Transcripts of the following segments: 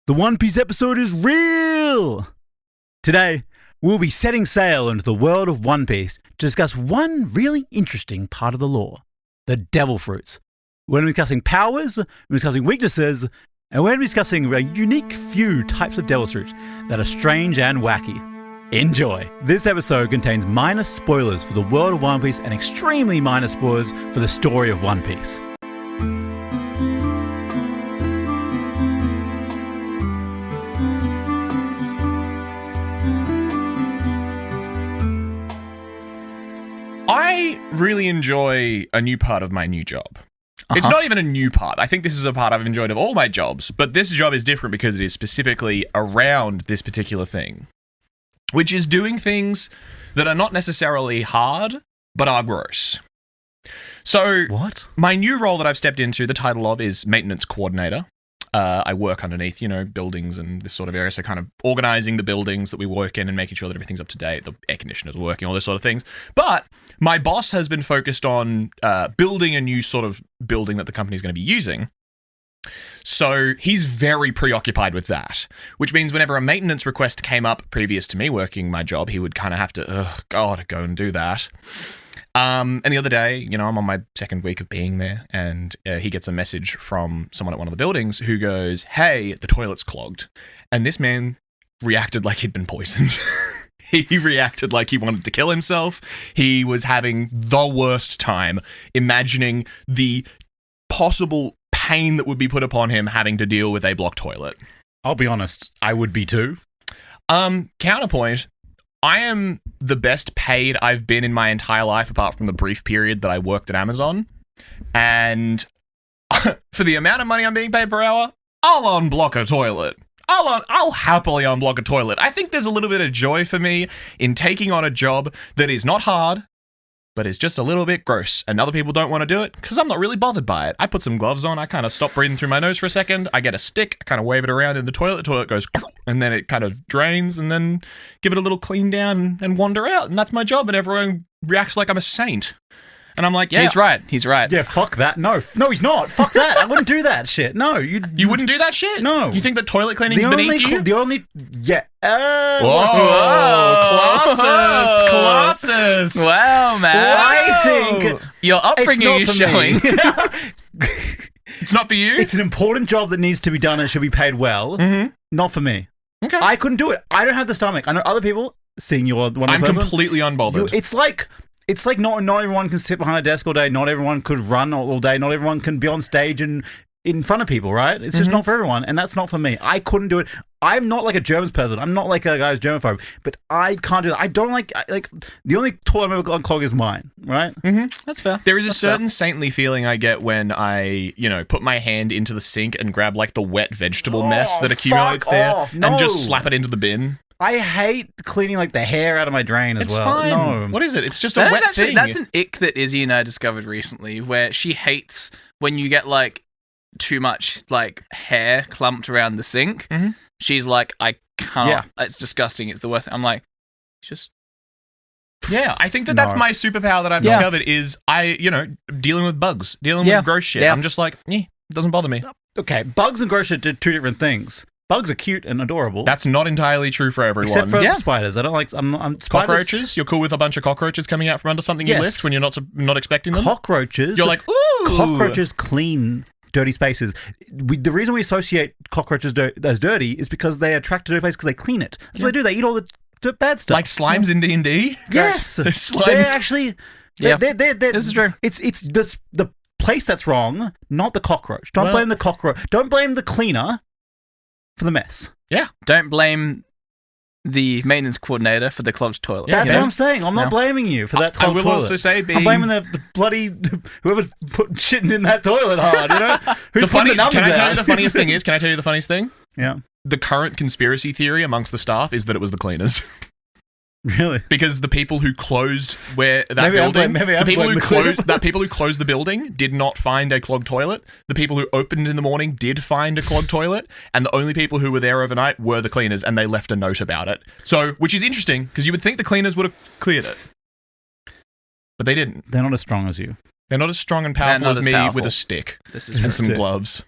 The One Piece episode is real! Today, we'll be setting sail into the world of One Piece to discuss one really interesting part of the lore, the devil fruits. We're going to be discussing powers, we're going to be discussing weaknesses, and we're going to be discussing a unique few types of devil fruits that are strange and wacky. Enjoy! This episode contains minor spoilers for the world of One Piece and extremely minor spoilers for the story of One Piece. I really enjoy a new part of my new job. It's not even a new part. I think this is a part I've enjoyed of all my jobs, but this job is different because it is specifically around this particular thing, which is doing things that are not necessarily hard, but are gross. So, What? My new role that I've stepped into, the title of is maintenance coordinator. I work underneath, buildings and this sort of area, so kind of organizing the buildings that we work in and making sure that everything's up to date, the air conditioners are working, all those sort of things. But my boss has been focused on building a new sort of building that the company's going to be using. So he's very preoccupied with that, which means whenever a maintenance request came up previous to me working my job, he would kind of have to, go and do that. And the other day, I'm on my second week of being there, and he gets a message from someone at one of the buildings who goes, "Hey, the toilet's clogged." And this man reacted like he'd been poisoned. He reacted like he wanted to kill himself. He was having the worst time imagining the possible pain that would be put upon him having to deal with a blocked toilet. I'll be honest, I would be too. Counterpoint. I am the best paid I've been in my entire life, apart from the brief period that I worked at Amazon. And for the amount of money I'm being paid per hour, I'll unblock a toilet. I'll happily unblock a toilet. I think there's a little bit of joy for me in taking on a job that is not hard, but is just a little bit gross. And other people don't want to do it because I'm not really bothered by it. I put some gloves on. I kind of stop breathing through my nose for a second. I get a stick. I kind of wave it around in the toilet. The toilet goes, and then it kind of drains, and then give it a little clean down and wander out. And that's my job. And everyone reacts like I'm a saint. And I'm like, yeah. He's right. Yeah, fuck that. No, he's not. Fuck that. I wouldn't do that shit. No, You wouldn't do that shit? No. You think that toilet cleaning's beneath you? Colossus. Wow, man. I think your upbringing is showing. It's not for you? It's an important job that needs to be done and should be paid well. Mm-hmm. Not for me. Okay. I couldn't do it. I don't have the stomach. I know other people, seeing you're one of I'm the person, completely unbothered. It's like not everyone can sit behind a desk all day. Not everyone could run all day. Not everyone can be on stage and in front of people, right? It's just not for everyone, and that's not for me. I couldn't do it. I'm not like a German person. I'm not like a guy who's germaphobe, but I can't do that. I don't like the only toilet I'm ever unclog is mine, right? Mm-hmm. That's fair. There is a certain saintly feeling I get when I, put my hand into the sink and grab like the wet vegetable mess that accumulates there and just slap it into the bin. I hate cleaning like the hair out of my drain as well. Fine. No. What is it? It's just a wet thing. That's an ick that Izzy and I discovered recently, where she hates when you get like too much like hair clumped around the sink. Mm-hmm. She's like, I can't. Yeah. It's disgusting. It's the worst. I'm like, just. Yeah, I think that's my superpower that I've discovered is dealing with bugs, dealing with gross shit. Yeah. I'm just like, it doesn't bother me. Okay, bugs and gross shit are two different things. Bugs are cute and adorable. That's not entirely true for everyone. Except for spiders. I don't like spiders. Cockroaches? You're cool with a bunch of cockroaches coming out from under something you lift when you're not expecting them? Cockroaches. You're like, ooh! Cockroaches clean dirty spaces. The reason we associate cockroaches as dirty is because they attract to dirty places because they clean it. That's what they do. They eat all the bad stuff. Like slimes in D&D? Yes. They're actually... They're, this is true. It's the place that's wrong, not the cockroach. Don't blame the cockroach. Don't blame the cleaner for the mess. Yeah. Don't blame the maintenance coordinator for the clogged toilet. That's what I'm saying. I'm not blaming you for that clogged toilet. I will also say I'm blaming the bloody whoever put shitting in that toilet hard, Who's putting the numbers Can I tell out? you the funniest thing is? Can I tell you the funniest thing? Yeah. The current conspiracy theory amongst the staff is that it was the cleaners. Really? Because the people who closed the people who closed the building did not find a clogged toilet. The people who opened in the morning did find a clogged toilet, and the only people who were there overnight were the cleaners, and they left a note about it. So, which is interesting because you would think the cleaners would have cleared it, but they didn't. They're not as strong as you. They're not as strong and powerful as me with a stick This is and some gloves.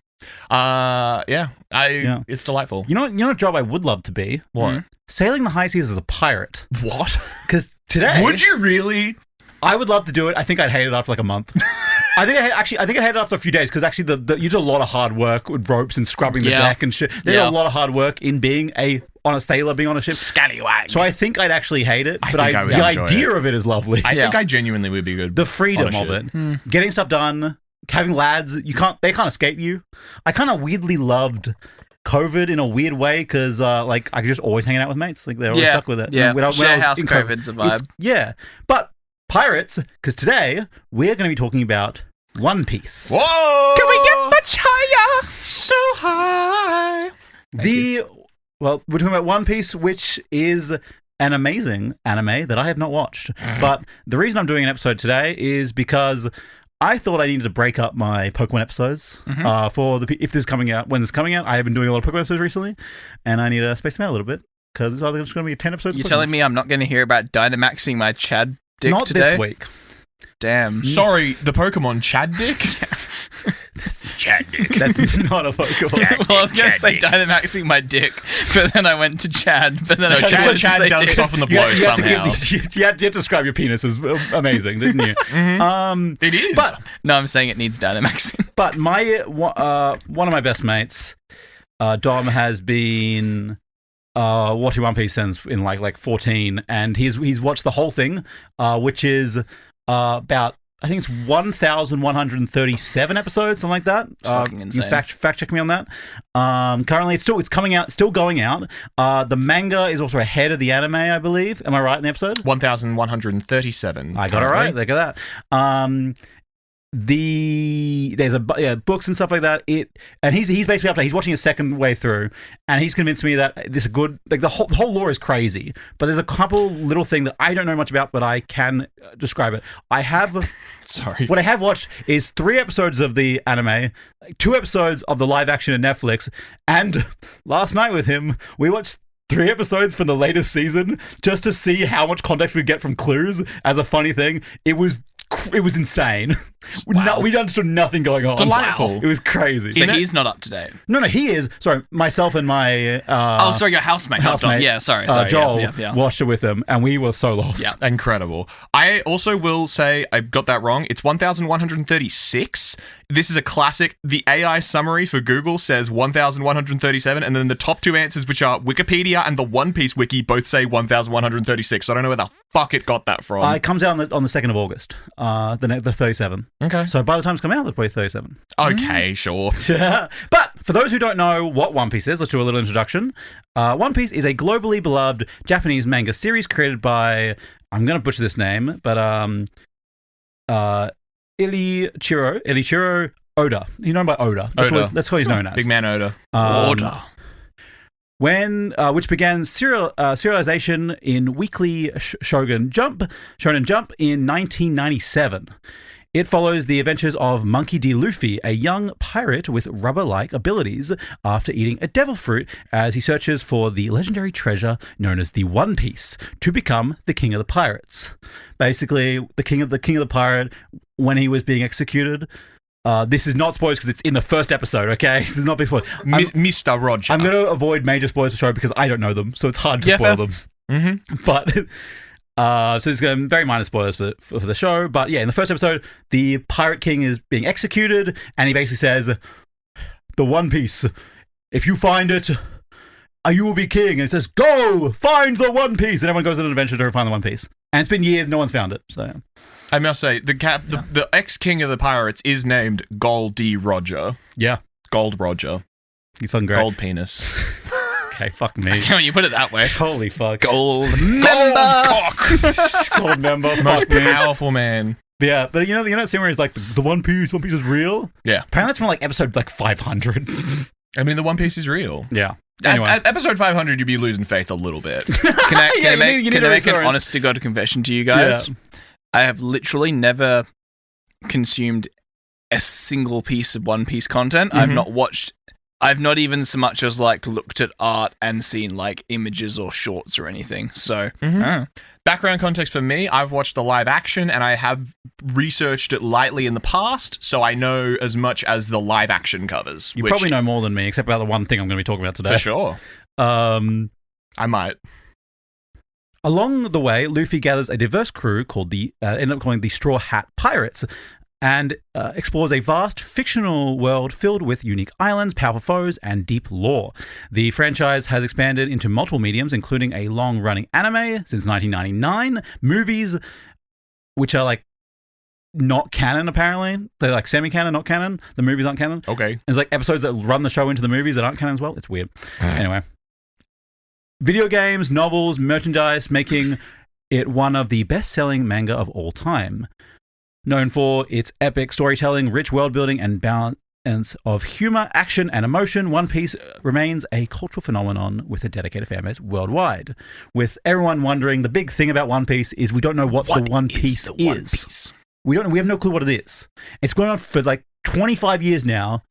It's delightful. You know a job I would love to be? What? Sailing the high seas as a pirate. What? Because today... Would you really? I would love to do it. I think I'd hate it after like a month. I think I'd hate it after a few days because actually you do a lot of hard work with ropes and scrubbing the deck and shit. There's a lot of hard work in being on a sailor, being on a ship. Scallywag. So I think I'd actually hate it, but I would the enjoy idea of it is lovely. I think I genuinely would be good. The freedom of it, getting stuff done, having lads, they can't escape you. I kind of weirdly loved COVID in a weird way because I could just always hang out with mates. Like they're always stuck with it. Yeah, when share house COVID's a vibe. But pirates, because today we're going to be talking about One Piece. Whoa! Can we get much higher? So high. We're talking about One Piece, which is an amazing anime that I have not watched. But the reason I'm doing an episode today is because I thought I needed to break up my Pokemon episodes if this is coming out. When this is coming out, I have been doing a lot of Pokemon episodes recently, and I need to space them out a little bit because it's either just going to be 10 episodes. You're telling me I'm not going to hear about Dynamaxing my Chad dick not today? This week. Damn. Sorry, the Pokemon Chad Dick? That's Chad Dick. That's not a Pokemon. Well, I was going to say Dynamaxing my dick, but then I went to Chad. But then Chad does soften the blow somehow. You had to describe your penis as amazing, didn't you? It is. But no, I'm saying it needs Dynamaxing. But my one of my best mates, Dom, has been watching One Piece since in like 14, and he's watched the whole thing, which is about, I think it's 1,137 episodes, something like that. It's fucking insane. Fact check me on that. Currently, it's coming out, still going out. The manga is also ahead of the anime, I believe. Am I right in the episode? 1,137. I got it right. Look at that. There's books and stuff like that. And he's basically up to, he's watching a second way through, and he's convinced me that this is good. Like the whole lore is crazy, but there's a couple little thing that I don't know much about, but I can describe it. What I have watched is 3 episodes of the anime, 2 episodes of the live action on Netflix, and last night with him we watched 3 episodes from the latest season just to see how much context we get from clues as a funny thing. It was insane. Wow. We understood nothing going on. Delightful. It was crazy. So he's not up to date. No, he is. Sorry, myself and my your housemate. Not Dom. Yeah, sorry. Joel watched it with him, and we were so lost. Yeah. Incredible. I also will say I got that wrong. It's 1,136. This is a classic. The AI summary for Google says 1,137, and then the top 2 answers, which are Wikipedia and the One Piece wiki, both say 1,136. So I don't know where the fuck it got that from. It comes out on the 2nd of August, the 37. Okay. So by the time it's come out, it's probably 37. Okay, sure. But for those who don't know what One Piece is, let's do a little introduction. One Piece is a globally beloved Japanese manga series created by, I'm going to butcher this name, but Eiichiro Oda. You know him by Oda. That's what he's known as. Big man Oda. Oda. Which began serialization in Weekly Shonen Jump in 1997. It follows the adventures of Monkey D. Luffy, a young pirate with rubber-like abilities, after eating a devil fruit as he searches for the legendary treasure known as the One Piece to become the king of the pirates. Basically, the king of the pirate, when he was being executed. This is not spoilers because it's in the first episode, okay? This is not big spoilers. Mr. Roger. I'm going to avoid major spoilers for the show because I don't know them, so it's hard to spoil them. Mm-hmm. But so there's going to be very minor spoilers for the show. But yeah, in the first episode, the Pirate King is being executed, and he basically says, "The One Piece, if you find it, you will be king." And it says, "Go find the One Piece," and everyone goes on an adventure to find the One Piece. And it's been years, no one's found it. So I must say, the ex-king of the pirates is named Gold D. Roger. Yeah. Gold Roger. He's fucking great. Gold penis. Okay, fuck me. When you put it that way. Holy fuck. Gold member. Gold member. Most powerful man. Yeah, but you know that scene where he's like, the One Piece is real? Yeah. Apparently that's from like episode like 500. I mean, the One Piece is real. Yeah. Anyway. At episode 500, you'd be losing faith a little bit. Can I make an honest to God confession to you guys? Yeah. I have literally never consumed a single piece of One Piece content. Mm-hmm. I've not watched I've not even so much as like looked at art and seen like images or shorts or anything. So Background context for me, I've watched the live action and I have researched it lightly in the past, so I know as much as the live action covers. You probably know more than me, except about the one thing I'm going to be talking about today. For sure. I might. Along the way, Luffy gathers a diverse crew called end up calling the Straw Hat Pirates, and explores a vast fictional world filled with unique islands, powerful foes, and deep lore. The franchise has expanded into multiple mediums, including a long-running anime since 1999, movies, which are like not canon, apparently. They're like semi-canon, not canon. The movies aren't canon. Okay. There's like episodes that run the show into the movies that aren't canon as well. It's weird. Anyway. Video games, novels, merchandise, making it one of the best-selling manga of all time. Known for its epic storytelling, rich world-building, and balance of humor, action, and emotion, One Piece remains a cultural phenomenon with a dedicated fan base worldwide. With everyone wondering, the big thing about One Piece is we don't know what the One Piece is. We have no clue what it is. It's going on for like 25 years now,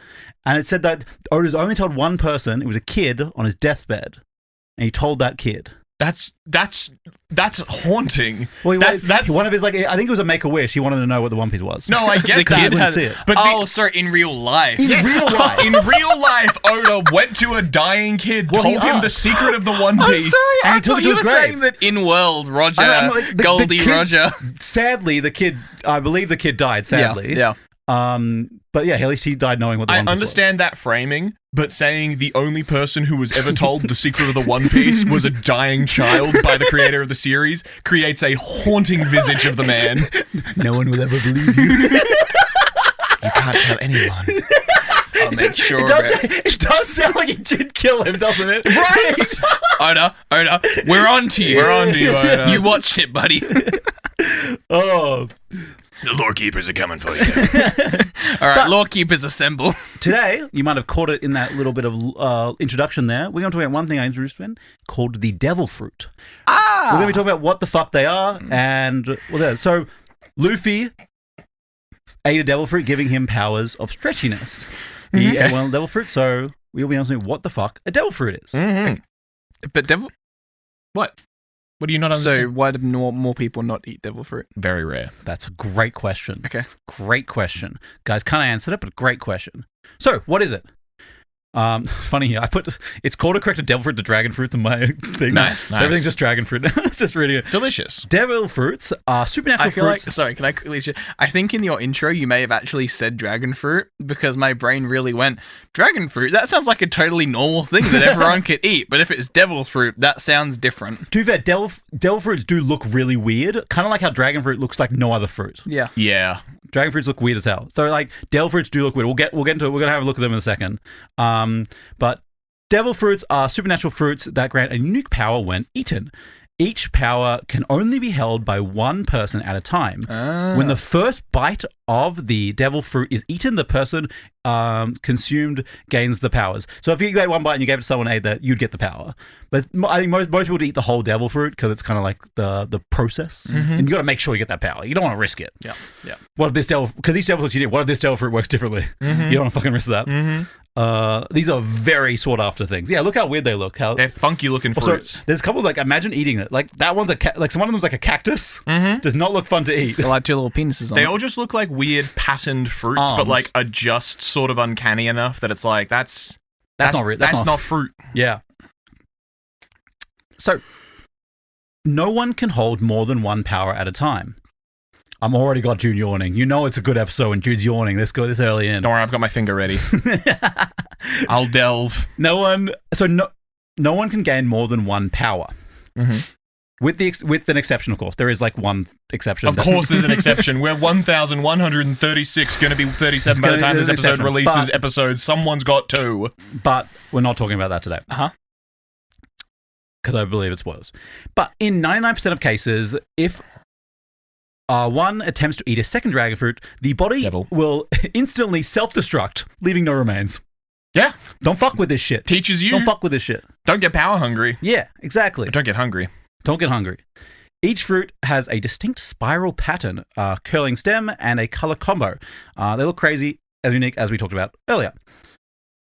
and it said that Oda's only told one person. It was a kid on his deathbed. And he told that kid. That's haunting. Well, that's one of his like. I think it was a Make-A-Wish. He wanted to know what the One Piece was. No, I get The that. kid has it. But sorry, in real life. In real life. In real life, Oda went to a dying kid, Well, told he him the asked. secret of the One I'm Piece. sorry, And I he took thought it to you his were saying grave. that in world, Roger, I'm like, the Goldie kid- Roger. Sadly, the kid. I believe the kid died. Sadly. Yeah. But yeah, at least he died knowing what the I One Piece understand that framing, but saying the only person who was ever told the secret of the One Piece was a dying child by the creator of the series creates a haunting visage of the man. was. No one will ever believe you. You can't tell anyone. I'll make sure It does sound like he did kill him, doesn't it? Right? Oda, we're on to you. We're on to you, Oda. You watch it, buddy. Oh. The lore keepers are coming for you. All right, Lawkeepers assemble. Today, you might have caught it in that little bit of introduction there. We're going to talk about one thing I introduced in called the devil fruit. We're going to be talking about what the fuck they are and so Luffy ate a devil fruit, giving him powers of stretchiness. He ate one devil fruit, so we'll be answering what the fuck a devil fruit is. Mm-hmm. But devil. What? What do you not understand? So why do more people not eat devil fruit? Very rare. That's a great question. Okay. Great question. Guys kind of answered it, but great question. So, what is it? Funny here. It's called a corrected devil fruit to dragon fruits in my thing. Nice, So nice. everything's just dragon fruit. It's just reading it. Delicious. Devil fruits are supernatural I feel like, fruits. sorry, can I quickly I think in your intro you may have actually said dragon fruit because my brain really went, dragon fruit? That sounds like a totally normal thing that everyone could eat, but if it's devil fruit, that sounds different. To be fair, devil fruits do look really weird. Kind of like how dragon fruit looks like no other fruit. Yeah. Yeah. Dragon fruits look weird as hell. So like devil fruits do look weird. We'll get into it. We're gonna have a look at them in a second. But devil fruits are supernatural fruits that grant a unique power when eaten. Each power can only be held by one person at a time. When the first bite of the devil fruit is eaten, the person consumed gains the powers. So if you ate one bite and you gave it to someone and ate that, you'd get the power. But I think most people would eat the whole devil fruit because it's kind of like the process. And you got to make sure you get that power. You don't want to risk it. Yeah. Yeah. What if this devil, because these devil fruits you need, what if this devil fruit works differently? You don't want to fucking risk that. These are very sought after things. Yeah, look how weird they look. They're funky looking Also, fruits. there's a couple of, like, imagine eating it. Like that one's like some one of them's like a cactus. Does not look fun to eat. It's got like two little penises on They it. all just look like weird patterned fruits, but Arms. like are just sort of uncanny enough that it's like that's not real. That's not fruit. Yeah. So, no one can hold more than one power at a time. I'm already got Jude yawning. You know it's a good episode when Jude's yawning. Let's go this early in. Don't worry, I've got my finger ready. I'll delve. No one can gain more than one power. With an exception, of course. There is like one exception. Of course, there's an exception. We're 1,136, going to be 37 by the time this episode releases. Someone's got two. But we're not talking about that today. Because I believe it's spoilers. But in 99% of cases, if one attempts to eat a second dragon fruit, the body will instantly self-destruct, leaving no remains. Yeah. Don't fuck with this shit. Teaches you. Don't fuck with this shit. Don't get power hungry. Yeah, exactly. Or don't get hungry. Don't get hungry. Each fruit has a distinct spiral pattern, curling stem, and a color combo. They look crazy, as unique as we talked about earlier.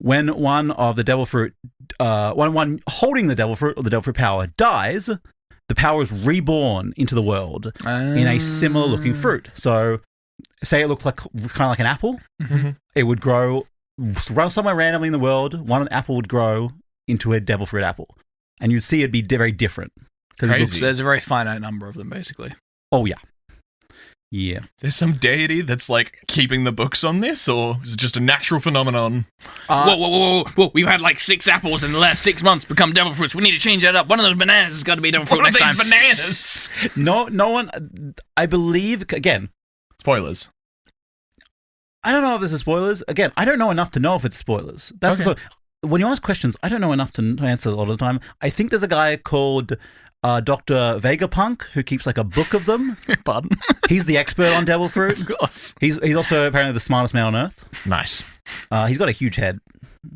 When one of the devil fruit, one holding the devil fruit or the devil fruit power dies, the power is reborn into the world in a similar looking fruit. So, say it looked like kind of like an apple. Mm-hmm. It would grow, run somewhere randomly in the world. One apple would grow into a devil fruit apple, and you'd see it'd be very different. Crazy. So there's a very finite number of them, basically. Oh yeah, yeah. There's some deity that's like keeping the books on this, or is it just a natural phenomenon? Whoa. We've had like 6 apples in the last 6 months become devil fruits. We need to change that up. One of those bananas has got to be devil fruit What are next time. these bananas? No one. I believe again. Spoilers. I don't know if this is spoilers. Again, I don't know enough to know if it's spoilers. That's Okay. the thought. When you ask questions, I don't know enough to answer a lot of the time. I think there's a guy called Dr. Vegapunk who keeps like a book of them. Pardon? He's the expert on devil fruit. Of course. He's also apparently the smartest man on earth. Nice. He's got a huge head.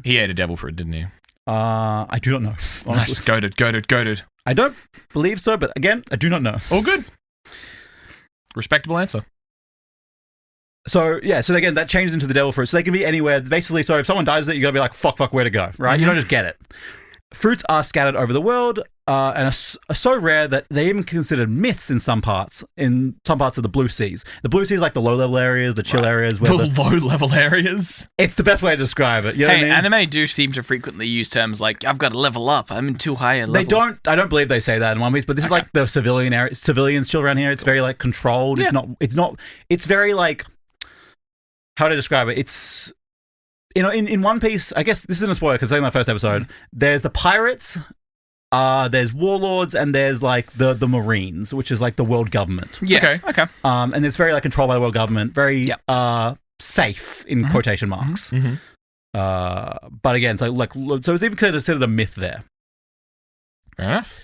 He ate a devil fruit, didn't he? I do not know, honestly. Nice. Goated. I don't believe so, but again, I do not know. All good. Respectable answer. So, yeah, so again, that changes into the devil fruit. So they can be anywhere. Basically, so if someone dies it, you got to be like, fuck, where to go, right? You don't just get it. Fruits are scattered over the world and are so rare that they're even considered myths in some parts of the blue seas. The blue seas, like the low-level areas, the chill areas. Where The low-level areas? it's the best way to describe it. You know what I mean? Anime do seem to frequently use terms like, I've got to level up, I'm in too high a level. I don't believe they say that in One Piece, but this is like the civilians chill around here. It's very like controlled. Yeah. It's very like, how to describe it? It's, in One Piece, I guess this isn't a spoiler because it's in the first episode, there's the pirates, there's warlords, and there's like the Marines, which is like the world government. Yeah. Okay. And it's very like controlled by the world government, very safe in quotation marks. Mm-hmm. But again, so it's even considered a myth there. Fair enough.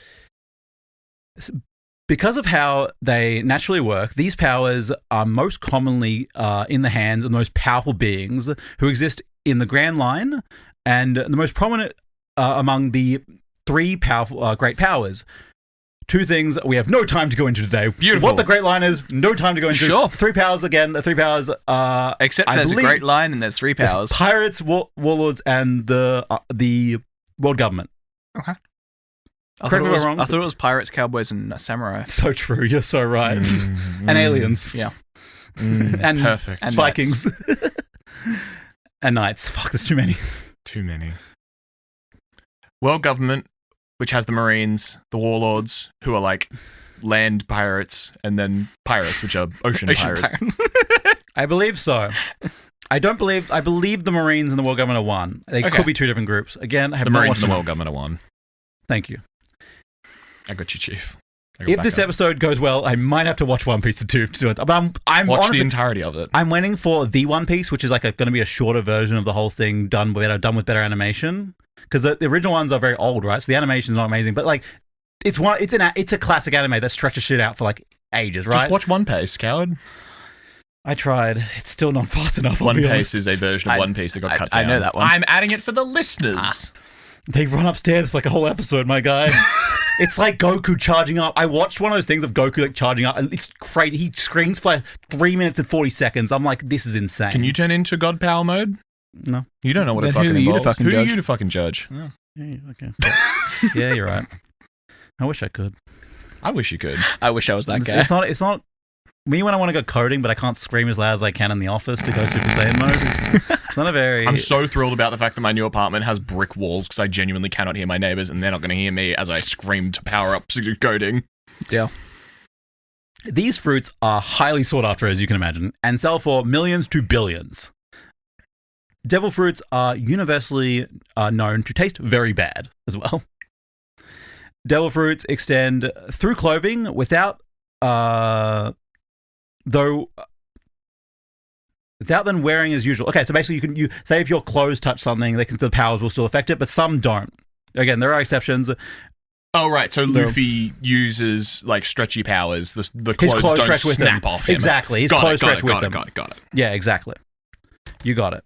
Because of how they naturally work, these powers are most commonly in the hands of the most powerful beings who exist in the Grand Line, and the most prominent among the 3 powerful great powers. 2 things we have no time to go into today. Beautiful. What the Great Line is, no time to go into. Sure. 3 powers again. The 3 powers. Except I there's a believe great line and there's 3 there's powers. pirates, warlords, and the world government. Okay. Correct me if I'm wrong. I thought it was pirates, cowboys, and samurai. So true. You're so right. And aliens. Yeah. And Perfect. And Vikings. And knights. Fuck, there's too many. Too many. World government, which has the Marines, the warlords, who are like land pirates, and then pirates, which are ocean pirates. I believe so. I believe the Marines and the world government are one. They Okay. could be 2 different groups. Again, I have The not Marines watched and the them. world government are one. Thank you. I got you, Chief. I got If back this up. episode goes well, I might have to watch One Piece to do it. But I'm Watch honestly, the entirety of it. I'm waiting for the One Piece, which is like going to be a shorter version of the whole thing, done with better animation. Because the original ones are very old, right? So the animation's not amazing, but like it's a classic anime that stretches shit out for like ages, right? Just watch One Piece, coward. I tried. It's still not fast enough. I'll One be Piece honest. is a version of One Piece that got cut down. I know that one. I'm adding it for the listeners. They run upstairs for like a whole episode, my guy. It's like Goku charging up. I watched one of those things of Goku like charging up. It's crazy. He screams for like 3 minutes and 40 seconds. I'm like, this is insane. Can you turn into God Power mode? No. You don't know what Then it fucking who are you to involves. fucking Who are judge? you to fucking judge? Yeah, okay. Yeah, you're right. I wish I could. I wish you could. I wish I was that guy. It's not me when I want to go coding, but I can't scream as loud as I can in the office to go Super Saiyan mode. It's not a very... I'm so thrilled about the fact that my new apartment has brick walls because I genuinely cannot hear my neighbors and they're not going to hear me as I scream to power up coding. Yeah. These fruits are highly sought after, as you can imagine, and sell for millions to billions. Devil fruits are universally known to taste very bad as well. Devil fruits extend through clothing without them wearing as usual. Okay, so basically you say if your clothes touch something, the powers will still affect it, but some don't. Again, there are exceptions. Oh, right. So Luffy uses like stretchy powers. The His clothes clothes don't stretch with him. snap off him. Exactly. His Got clothes it, got stretch it, with him. Got it. Yeah, exactly. You got it.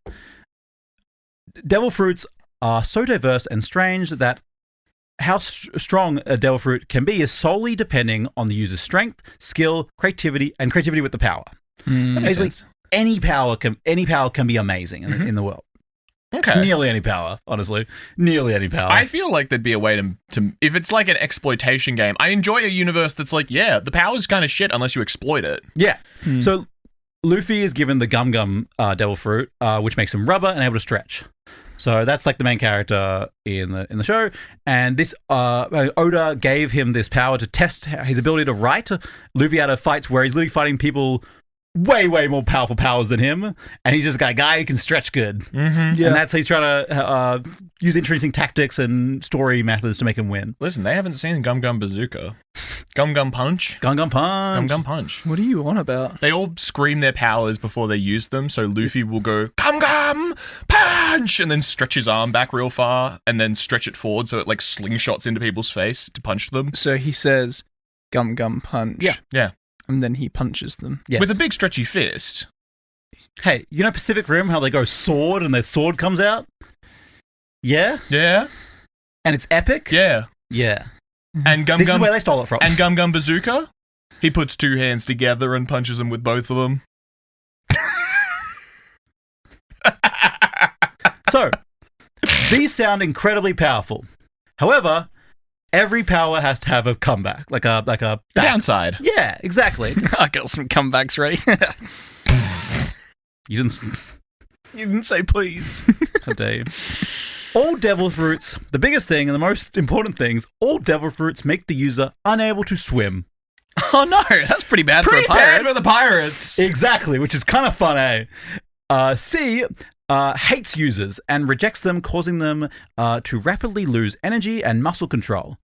Devil fruits are so diverse and strange that how strong a devil fruit can be is solely depending on the user's strength, skill, creativity with the power. That makes Basically, sense. any power can be amazing in the world. Okay. Nearly any power, honestly. Nearly any power. I feel like there'd be a way to if it's like an exploitation game. I enjoy a universe that's like, yeah, the power's kind of shit unless you exploit it. Yeah. So Luffy is given the Gum Gum Devil Fruit, which makes him rubber and able to stretch. So that's like the main character in the show. And this Oda gave him this power to test his ability to write Luffy out of fights where he's literally fighting people way more powerful powers than him, and he's just got a guy who can stretch good. Mm-hmm. Yeah. And that's how he's trying to use interesting tactics and story methods to make him win. Listen, they haven't seen Gum Gum Bazooka. Gum Gum Punch. Gum Gum Punch. Gum Gum Punch. What are you on about? They all scream their powers before they use them, so Luffy will go, Gum Gum Punch! And then stretch his arm back real far, and then stretch it forward so it like slingshots into people's face to punch them. So he says, Gum Gum Punch. Yeah. And then he punches them. Yes. With a big stretchy fist. Hey, you know Pacific Rim, how they go sword and their sword comes out? Yeah? Yeah. And it's epic? Yeah. Yeah. And Gum This Gum is where they stole it from. and Gum Gum Bazooka, he puts two hands together and punches them with both of them. So, these sound incredibly powerful. However, every power has to have a comeback, like a back. Downside. Yeah, exactly. I got some comebacks ready. You didn't. You didn't say please. How dare you? All devil fruits, the biggest thing and the most important things, all devil fruits make the user unable to swim. Oh no, that's pretty bad for a Pretty pirate. bad for the pirates. Exactly, which is kind of fun, eh? C hates users and rejects them, causing them to rapidly lose energy and muscle control,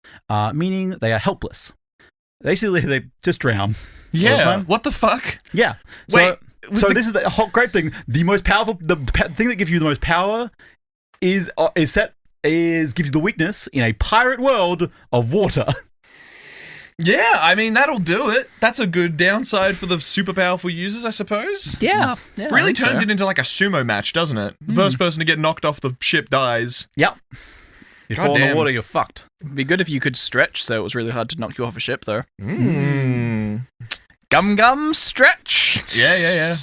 meaning they are helpless. Basically, they just drown. all the Yeah. time. What the fuck? Yeah. Wait, So this is the whole great thing. The most powerful, thing that gives you the most power gives you the weakness in a pirate world of water. Yeah, I mean, that'll do it. That's a good downside for the super powerful users, I suppose. Yeah. Really turns it into like a sumo match, doesn't it? The first person to get knocked off the ship dies. Yep. You fall in the Goddamn. water, you're fucked. It'd be good if you could stretch, so it was really hard to knock you off a ship, though. Gum Gum Stretch. Yeah.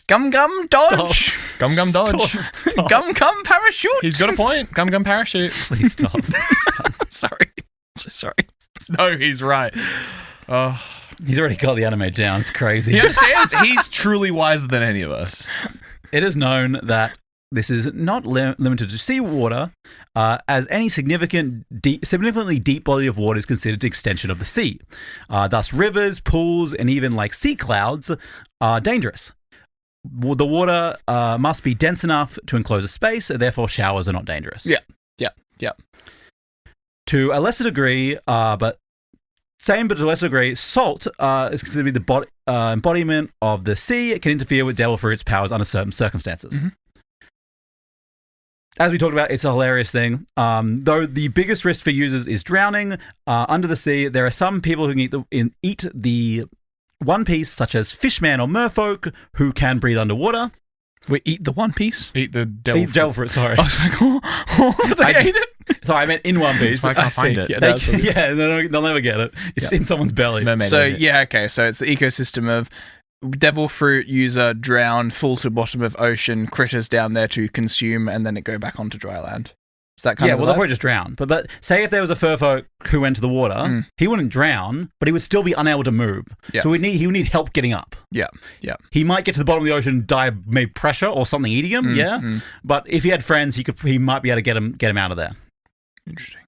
Gum Gum Dodge. Gum Gum Dodge. Stop. Gum Gum Parachute. He's got a point. Gum Gum Parachute. Please stop. Sorry. I'm so sorry. No, he's right. Oh, He's already got the anime down. It's crazy. he understands. He's truly wiser than any of us. It is known that this is not limited to seawater, as any significantly deep body of water is considered an extension of the sea. Thus, rivers, pools, and even like sea clouds are dangerous. The water must be dense enough to enclose a space, and therefore showers are not dangerous. Yeah. To a lesser degree, but to a lesser degree, salt is considered to be the embodiment of the sea. It can interfere with devil fruit's powers under certain circumstances. Mm-hmm. As we talked about, it's a hilarious thing. Though the biggest risk for users is drowning under the sea, there are some people who can eat the One Piece, such as Fishman or Merfolk, who can breathe underwater. We eat the One Piece? Eat the devil. Eat devil fruit, sorry. I was like, oh, they ate it? Sorry, I meant in One Piece. I can't find it. Yeah, They'll never get it. It's in someone's belly. Mermaid So, ate it. yeah, okay. So it's the ecosystem of devil fruit user drown, fall to bottom of ocean, critters down there to consume, and then it go back onto dry land. Is that kind Yeah, of well, the they'll probably just drown. But say if there was a furfolk who went to the water, he wouldn't drown, but he would still be unable to move. Yeah. So he would need help getting up. Yeah. He might get to the bottom of the ocean, die of maybe pressure or something eating him. But if he had friends, he might be able to get him out of there. Interesting.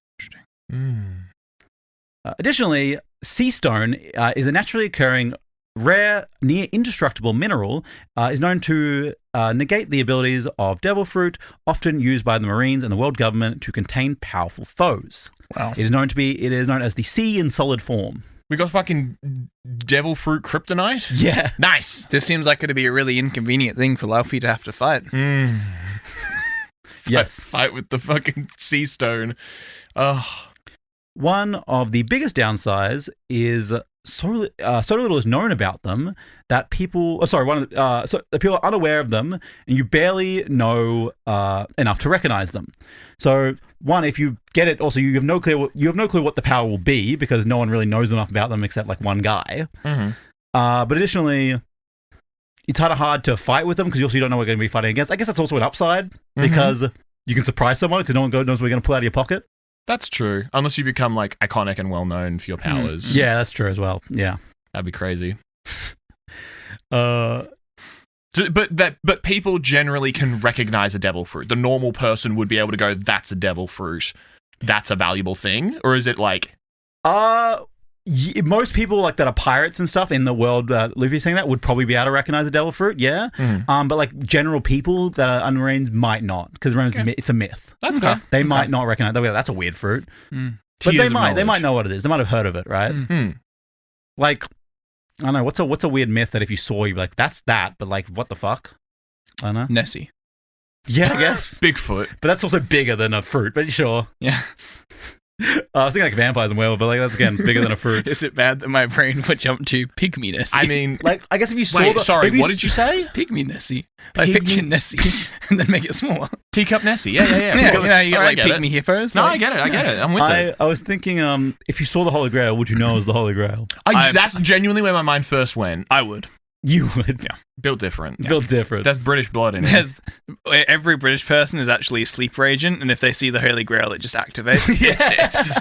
Additionally, sea stone is a naturally occurring, rare, near indestructible mineral. Is known to negate the abilities of devil fruit, often used by the Marines and the world government to contain powerful foes. Wow. It is known as the sea in solid form. We got fucking devil fruit kryptonite? Yeah. Nice. This seems like it'd be a really inconvenient thing for Luffy to have to fight. Yes. Fight with the fucking sea stone. Oh. One of the biggest downsides is so little is known about them that people are unaware of them, and you barely know enough to recognize them. So, one, if you get it, also you have no clue what the power will be because no one really knows enough about them except like one guy. But additionally, it's kind of hard to fight with them because you also don't know what you're going to be fighting against. I guess that's also an upside because you can surprise someone because no one knows what you're going to pull out of your pocket. That's true. Unless you become like iconic and well known for your powers. Yeah, that's true as well. Yeah, that'd be crazy. But people generally can recognize a devil fruit. The normal person would be able to go, "That's a devil fruit. That's a valuable thing," or is it like? Most people like that are pirates and stuff in the world. Luffy's saying that would probably be able to recognize a devil fruit. Yeah. But like general people that are unmarines might not because it's a myth. That's fair. They might not recognize. They'll be like, that's a weird fruit. But they might know what it is. They might have heard of it, right? Like, I don't know. What's a weird myth that if you saw, you'd be like, that's that, but like, what the fuck? I don't know. Nessie. Yeah, I guess. Bigfoot. But that's also bigger than a fruit, but sure. Yeah. I was thinking like vampires and werewolves, but like that's again bigger than a fruit. Is it bad that my brain would jump to pygmy Nessie? I mean, like I guess if you saw what did you say? Pygmy Nessie. Like picture Nessie and then make it smaller. Teacup Nessie. Yeah. You got like pygmy hippos. No, I get it. I'm with it. I was thinking, if you saw the Holy Grail, would you know it was the Holy Grail? That's genuinely where my mind first went. I would. You would. Yeah. Built different. Built different. There's British blood in it. Every British person is actually a sleeper agent, and if they see the Holy Grail, it just activates.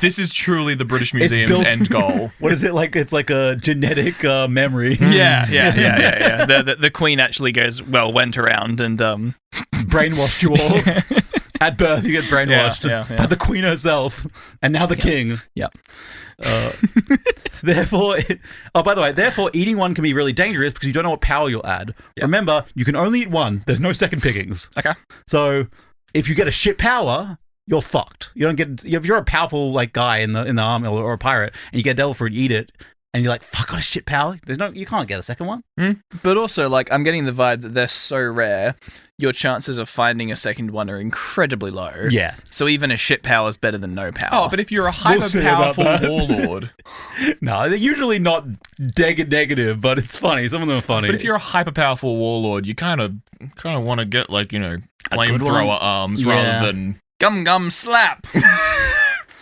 This is truly the British Museum's end goal. What is it like? It's like a genetic memory. Yeah. The Queen actually went around and brainwashed you all. At birth, you get brainwashed by the Queen herself, and now the King. Yep. Therefore, eating one can be really dangerous because you don't know what power you'll add. Yep. Remember, you can only eat one. There's no second pickings. Okay. So, if you get a shit power, you're fucked. You don't get. If you're a powerful like guy in the army or a pirate, and you get devil fruit, you eat it. And you're like, fuck, got a shit power. You can't get a second one. But also, like, I'm getting the vibe that they're so rare, your chances of finding a second one are incredibly low. Yeah. So even a shit power is better than no power. Oh, but if you're a hyper-powerful warlord... No, they're usually not negative, but it's funny. Some of them are funny. But if you're a hyper-powerful warlord, you kind of want to get, like, flamethrower arms rather than... Gum slap!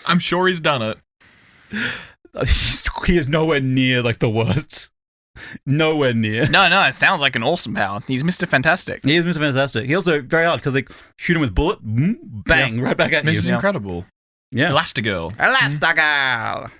I'm sure he's done it. He is nowhere near like the worst. Nowhere near. No, it sounds like an awesome power. He's Mr. Fantastic. He is Mr. Fantastic. He also very hard because like shoot him with bullet, bang, right back at you. This is incredible. Yeah. Elastigirl.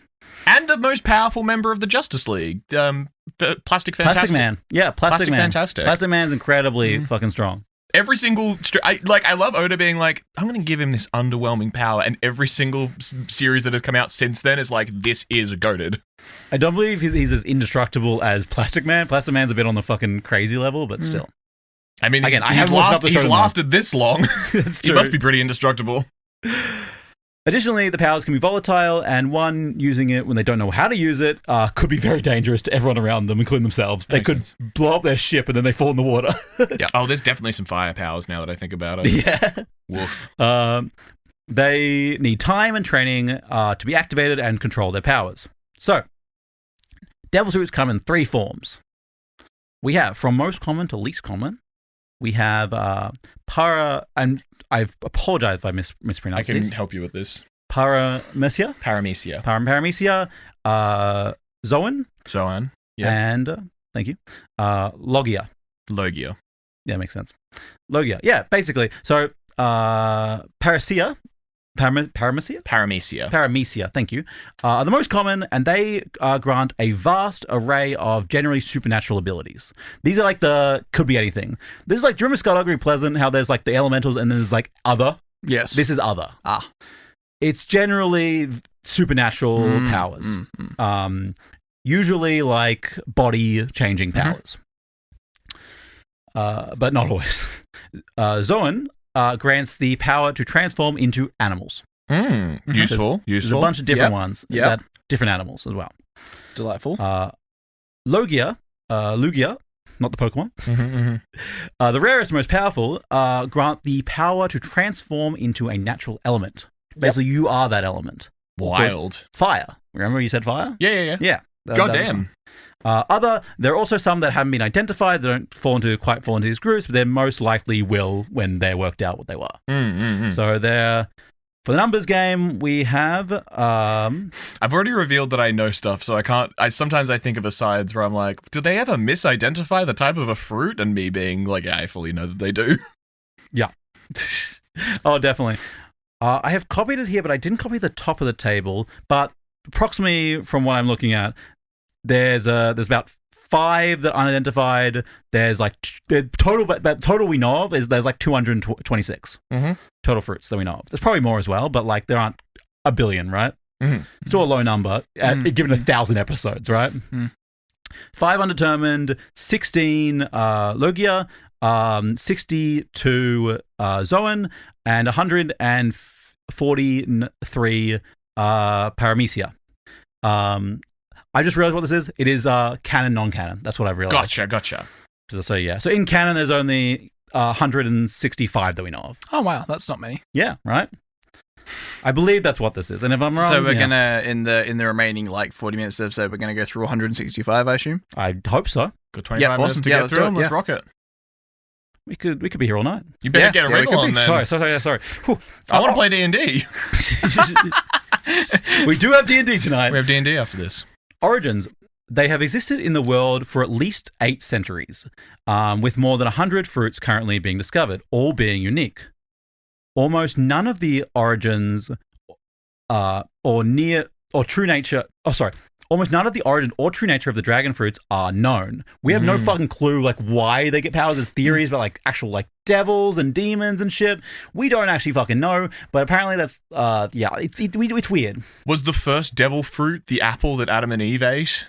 And the most powerful member of the Justice League, Plastic Fantastic. Plastic Man. Yeah, Plastic Man. Fantastic. Plastic Man's incredibly fucking strong. Every single... I love Oda being like, I'm going to give him this underwhelming power, and every single series that has come out since then is like, this is goated. I don't believe he's as indestructible as Plastic Man. Plastic Man's a bit on the fucking crazy level, but still. I mean, again, he's lasted this long. That's true. He must be pretty indestructible. Additionally, the powers can be volatile, and one using it when they don't know how to use it could be very dangerous to everyone around them, including themselves. They could blow up their ship and then they fall in the water. Yeah. Oh, there's definitely some fire powers now that I think about it. Yeah. Woof. They need time and training to be activated and control their powers. So, devil fruits come in 3 forms. We have from most common to least common. We have and I apologize if I mispronounced I can this. help you with this. Paramecia, Zoan, yeah. And thank you, Logia. Yeah, makes sense. Logia, yeah, basically. So, Paramecia, thank you, are the most common, and they grant a vast array of generally supernatural abilities. These are like could be anything. This is like, do you remember Skullduggery Pleasant, how there's like the elementals and then there's like other? Yes. This is other. It's generally supernatural powers. Usually like body-changing powers. But not always. Zoan grants the power to transform into animals. Useful. There's a bunch of different ones. That different animals as well. Delightful. Lugia, not the Pokemon. The rarest and most powerful grant the power to transform into a natural element. Basically, you are that element. Wild. Fire. Remember you said fire? Yeah. Yeah. Goddamn. There are also some that haven't been identified. They don't quite fall into these groups, but they most likely will when they're worked out what they were. So they're For the numbers game, we have I've already revealed that I know stuff, so I can't. Sometimes I think of asides where I'm like, do they ever misidentify the type of a fruit? And me being like, yeah, I fully know that they do. Yeah. Oh, definitely. I have copied it here, but I didn't copy the top of the table. But approximately from what I'm looking at, there's about 5 that are unidentified. There's like the total we know of is there's like 226 total fruits that we know of. There's probably more as well, but like there aren't a billion, right? Still a low number given 1,000 episodes, right? 5 undetermined, 16 Logia, 62 Zoan, and 143 Paramecia. I just realized what this is. It is canon, non-canon. That's what I've realized. Gotcha. So yeah. So in canon, there's only 165 that we know of. Oh wow, that's not many. Yeah, right. I believe that's what this is. And if I'm wrong, so we're gonna in the remaining like 40 minutes of the episode, we're gonna go through 165, I assume. I hope so. Got 25 minutes to get through them. Let's rock it. We could be here all night. You better get a wriggle on then. Sorry. Whew. I want to play D&D. We do have D&D tonight. We have D&D after this. Origins. They have existed in the world for at least 8 centuries, with more than 100 fruits currently being discovered, all being unique. Almost none of the origins almost none of the origin or true nature of the dragon fruits are known. We have no fucking clue like why they get powers. There's theories about like actual like devils and demons and shit. We don't actually fucking know, but apparently that's it's weird. Was the first devil fruit the apple that Adam and Eve ate?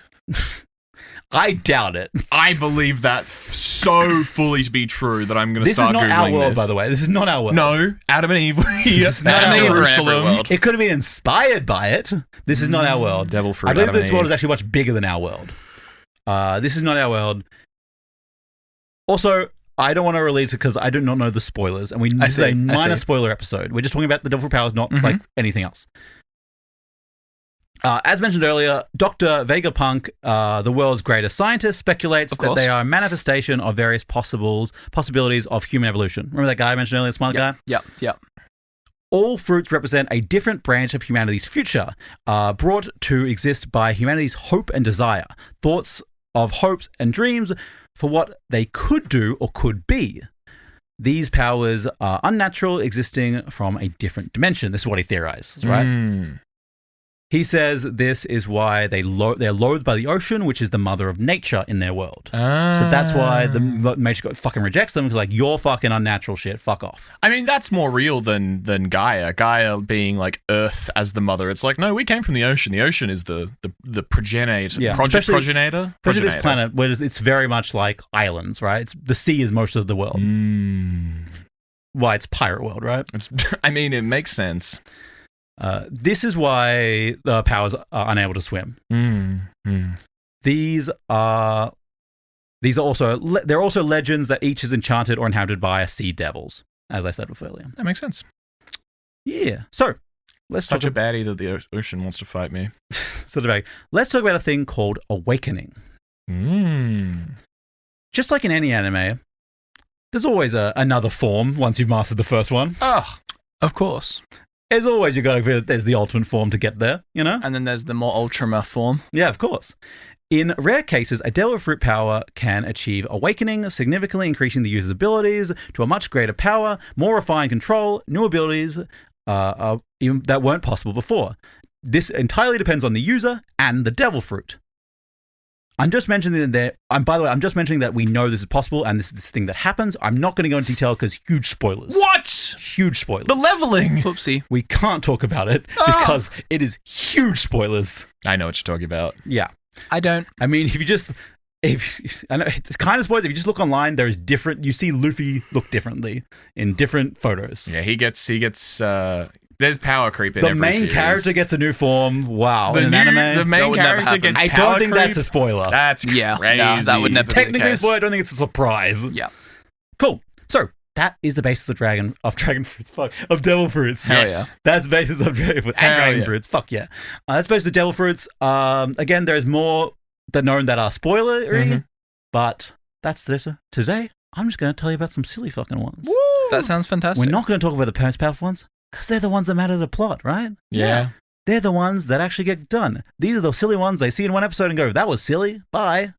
I doubt it. I believe that so fully to be true that I'm going to start Googling this. This is not our world, by the way. This is not our world. No, Adam and Eve were here. This is not our Jerusalem. world. It could have been inspired by it. This is not our world. Devil fruit. I believe this world is actually much bigger than our world. This is not our world. Also, I don't want to release it because I do not know the spoilers, and this is a minor spoiler episode. We're just talking about the devil fruit powers, not like anything else. As mentioned earlier, Dr. Vegapunk, the world's greatest scientist, speculates that they are a manifestation of various possibilities of human evolution. Remember that guy I mentioned earlier, the smart guy? Yep. All fruits represent a different branch of humanity's future, brought to exist by humanity's hope and desire, thoughts of hopes and dreams for what they could do or could be. These powers are unnatural, existing from a different dimension. This is what he theorizes, right? He says this is why they're loathed by the ocean, which is the mother of nature in their world. So that's why the nature fucking rejects them, because like, you're fucking unnatural shit, fuck off. I mean, that's more real than Gaia. Gaia being like Earth as the mother. It's like, no, we came from the ocean. The ocean is the progenitor. Yeah, progenitor? Especially this planet, where it's very much like islands, right? The sea is most of the world. Why it's pirate world, right? I mean, it makes sense. This is why the powers are unable to swim. These are also legends that each is enchanted or inhabited by sea devils, as I said before earlier. That makes sense. Yeah. So let's such a baddie that the ocean wants to fight me. Let's talk about a thing called awakening. Just like in any anime, there's always another form once you've mastered the first one. Of course. As always, there's the ultimate form to get there, you know? And then there's the more ultima form. Yeah, of course. In rare cases, a devil fruit power can achieve awakening, significantly increasing the user's abilities to a much greater power, more refined control, new abilities that weren't possible before. This entirely depends on the user and the devil fruit. I'm just mentioning that I'm just mentioning that we know this is possible and this is this thing that happens. I'm not going to go into detail because huge spoilers. What? Huge spoilers. The leveling. Whoopsie. We can't talk about it because it is huge spoilers. I know what you're talking about. Yeah. I don't. I mean, I know it's kind of spoilers. If you just look online, you see Luffy look differently in different photos. Yeah, he gets there's power creep in the every main series. character gets a new form. Wow. The main character gets power I don't think creep? That's a spoiler. That's crazy. No, that would never be technically the a case. spoiler. I don't think it's a surprise. Yeah. Cool. So that is the basis of dragon fruits. Fuck. Of devil fruits. Yes. That's the basis of dragon fruits. And dragon fruits. Fuck yeah. That's the basis of devil fruits. Again, there's more that known that are spoilery, but that's this. Today, I'm just going to tell you about some silly fucking ones. Woo! That sounds fantastic. We're not going to talk about the most powerful ones. Because they're the ones that matter to the plot, right? Yeah. They're the ones that actually get done. These are the silly ones they see in one episode and go, that was silly, bye.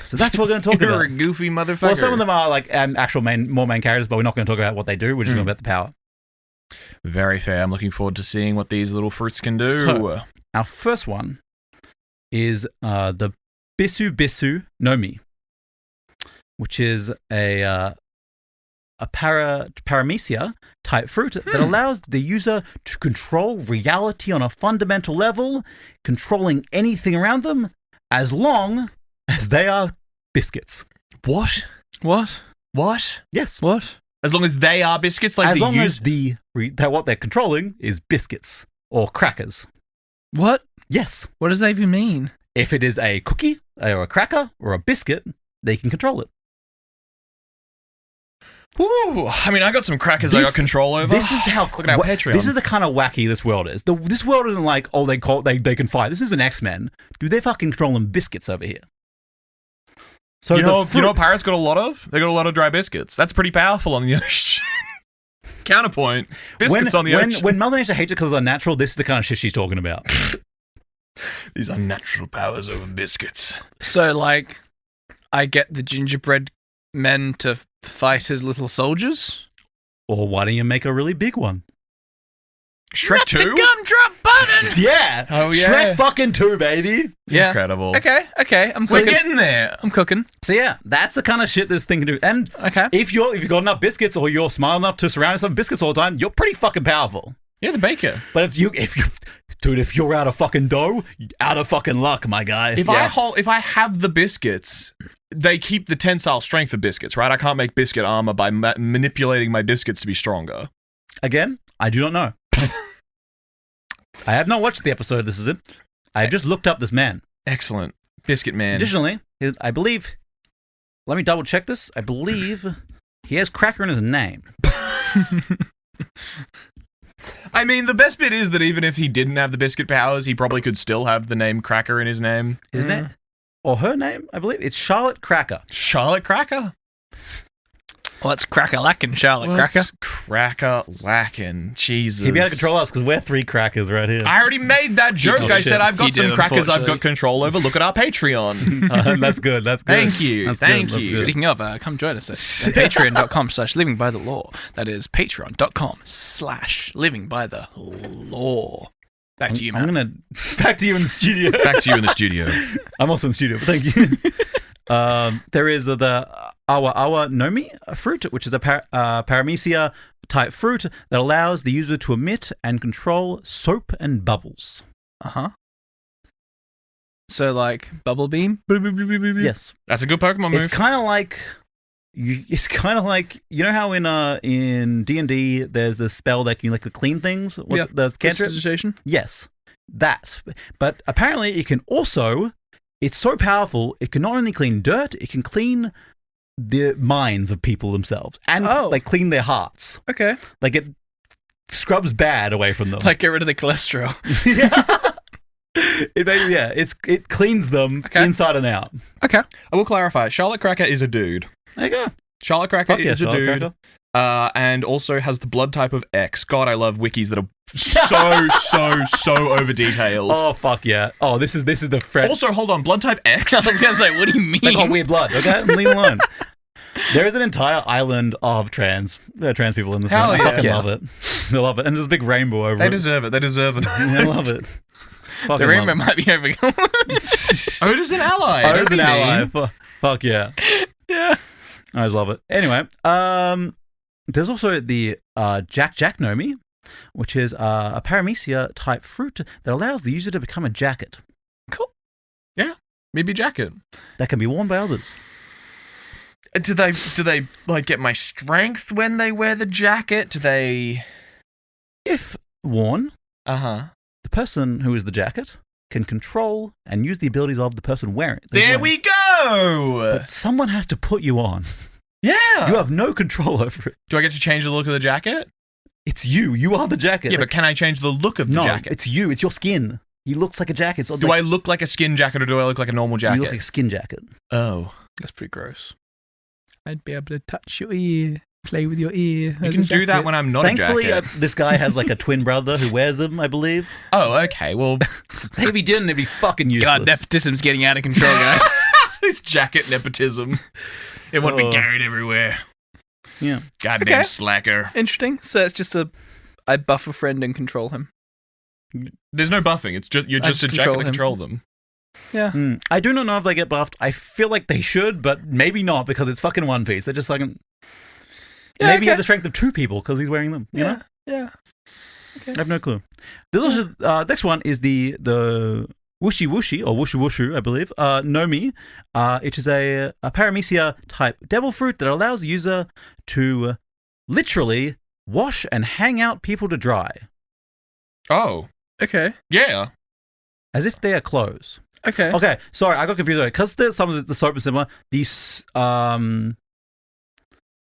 So that's what we're going to talk You're about. a goofy motherfucker. Well, some of them are like actual more main characters, but we're not going to talk about what they do. We're just going to talk about the power. Very fair. I'm looking forward to seeing what these little fruits can do. So, our first one is the Bisu Bisu no Mi, which is a paramecia type fruit that allows the user to control reality on a fundamental level, controlling anything around them as long as they are biscuits. What? Yes. What? As long as they are biscuits, like as long as that what they're controlling is biscuits or crackers. What? Yes. What does that even mean? If it is a cookie or a cracker or a biscuit, they can control it. Ooh, I mean, I got some crackers I got control over. This is how Look at our Patreon. This is the kind of wacky this world is. This world isn't like, oh, they can fight. This is an X-Men. Dude, they're fucking controlling biscuits over here. So you know what pirates got a lot of? They got a lot of dry biscuits. That's pretty powerful on the ocean. Counterpoint. Biscuits on the ocean. When Mother Nature hates it because it's unnatural, this is the kind of shit she's talking about. These unnatural powers over biscuits. So, like, I get the gingerbread men to fight as little soldiers? Or why don't you make a really big one? Shrek 2? The gumdrop button! Yeah! Oh, yeah. Shrek fucking 2, baby! Yeah. Incredible. Okay. We're getting there. I'm cooking. So yeah, that's the kind of shit this thing can do. And if you've got enough biscuits or you're smart enough to surround yourself with biscuits all the time, you're pretty fucking powerful. Yeah, the baker. But if you're out of fucking dough, out of fucking luck, my guy. If I have the biscuits, they keep the tensile strength of biscuits, right? I can't make biscuit armor by manipulating my biscuits to be stronger. Again, I do not know. I have not watched the episode this is in. I have just looked up this man. Excellent. Biscuit man. Additionally, I believe, let me double check this. I believe he has cracker in his name. I mean, the best bit is that even if he didn't have the biscuit powers, he probably could still have the name Cracker in his name. His name? Or her name, I believe. It's Charlotte Cracker. Charlotte Cracker? What's cracker-lackin', Charlotte Cracker? Cracker-lackin'. Jesus. He'd be able to control us because we're 3 crackers right here. I already made that joke. I said I've got some crackers I've got control over. Look at our Patreon. That's good. That's good. Thank you. Thank you. Speaking of, come join us at patreon.com/livingbythelaw. That is patreon.com/livingbythelaw. Back to you, man. Back to you in the studio. Back to you in the studio. I'm also in the studio, but thank you. There is the Awa Awa Nomi fruit, which is a paramecia type fruit that allows the user to emit and control soap and bubbles. So, like, bubble beam? Yes. That's a good Pokemon move. It's kind of like... you know how in D&D there's this spell that can clean things? What's the cantrip? Prestidigitation? Yes. That. But apparently it can also... It's so powerful, it can not only clean dirt, it can clean the minds of people themselves. And clean their hearts. Okay. Like it scrubs bad away from them. Like get rid of the cholesterol. It cleans them inside and out. Okay. I will clarify. Charlotte Cracker is a dude. There you go. Charlotte Cracker is a Charlotte dude. Cracker. And also has the blood type of X. God, I love wikis that are so over detailed. Oh fuck yeah! Oh, this is the friend. Also, hold on, blood type X. I was gonna say, what do you mean? They got weird blood. Okay, leave it alone. There is an entire island of trans people in this Hell one. yeah. I fucking love it. They love it, and there's a big rainbow over it. They deserve it. I love it. The rainbow might be over. Oda's an ally. Oda's an ally. Fuck yeah. Yeah. I just love it. Anyway, there's also the Jack Nomi, which is a paramecia type fruit that allows the user to become a jacket. Cool. Yeah, maybe jacket that can be worn by others. Do they like get my strength when they wear the jacket? Do they? If worn, the person who is the jacket can control and use the abilities of the person wearing it. There we go! But someone has to put you on. Yeah! You have no control over it. Do I get to change the look of the jacket? It's you. You are the jacket. Yeah, but can I change the look of the jacket? No, it's you. It's your skin. He looks like a jacket. Do I look like a skin jacket or do I look like a normal jacket? You look like a skin jacket. Oh. That's pretty gross. I'd be able to touch your ear. Play with your ear. You can do that when I'm not Thankfully, a jacket. this guy has like a twin brother who wears them, I believe. Oh, okay. Well, If he didn't, it'd be fucking useless. God, nepotism's getting out of control, guys. this jacket nepotism. It wouldn't be carried everywhere. Yeah. Goddamn Okay. slacker. Interesting. So it's just I buff a friend and control him. There's no buffing. It's just you're I just a just jacket to control control them. Yeah. I do not know if they get buffed. I feel like they should, but maybe not because it's fucking One Piece. They're just like... Yeah, maybe he okay. has the strength of two people because he's wearing them, you know? Yeah. I have no clue. There's also, next one is the Wushy Wushy, or Wushu Wushu, I believe, Nomi. It is a paramecia type devil fruit that allows the user to literally wash and hang out people to dry, Oh, Okay. yeah. as if they are clothes. Okay. Okay, sorry, I got confused because some of the soap is similar. These,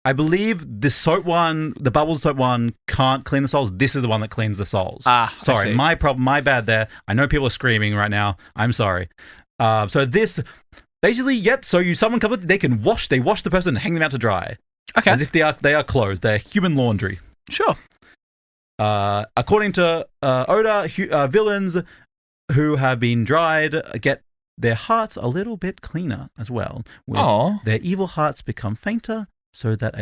I believe the soap one, the bubbles soap one, can't clean the souls. This is the one that cleans the souls. I Sorry, see. my problem, my bad there. I know people are screaming right now. I'm sorry. So this, basically, yep. So someone comes, they wash the person and hang them out to dry, Okay. as if they are clothes. They're human laundry. Sure. According to Oda, villains who have been dried get their hearts a little bit cleaner as well. With Oh, their evil hearts become fainter, so that's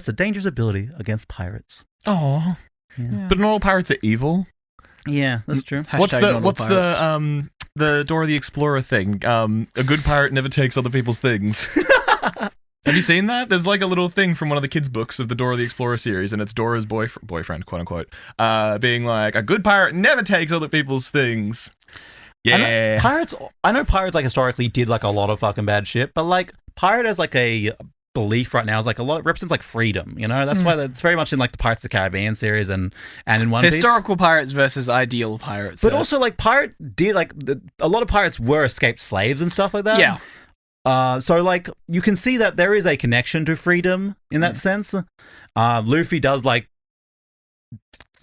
a dangerous ability against pirates. oh. Yeah, But not all pirates are evil. yeah, that's true. Hashtag What's not all pirates. the Dora the Explorer thing? A good pirate never takes other people's things. Have you seen that? There's like a little thing from one of the kids' books of the Dora the Explorer series, and it's Dora's boyfriend, quote unquote, being like, a good pirate never takes other people's things. Yeah. I know pirates like historically did like a lot of fucking bad shit, but like pirate as like a belief right now is like a lot, it represents like freedom, you know? That's why that's very much in like the Pirates of the Caribbean series and in One Piece. Historical pirates versus ideal pirates. But also like pirate did like a lot of pirates were escaped slaves and stuff like that. yeah. So like you can see that there is a connection to freedom in that sense. Luffy does like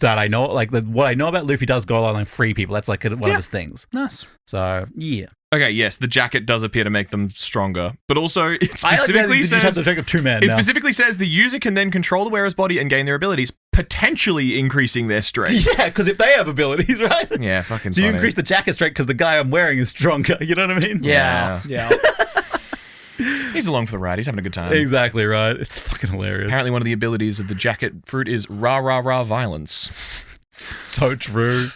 that. I know like what I know about Luffy does go along and free people. That's like one of his things. Nice. So yeah, Okay, yes, the jacket does appear to make them stronger, but also it I like that specifically you just have says to take up two men. it now. specifically says the user can then control the wearer's body and gain their abilities, potentially increasing their strength. Yeah, because if they have abilities, right? Yeah, fucking. So you funny. increase the jacket strength because the guy I'm wearing is stronger. You know what I mean? Yeah. Yeah. He's along for the ride. He's having a good time. Exactly right. It's fucking hilarious. Apparently, one of the abilities of the jacket fruit is rah rah rah violence. So true.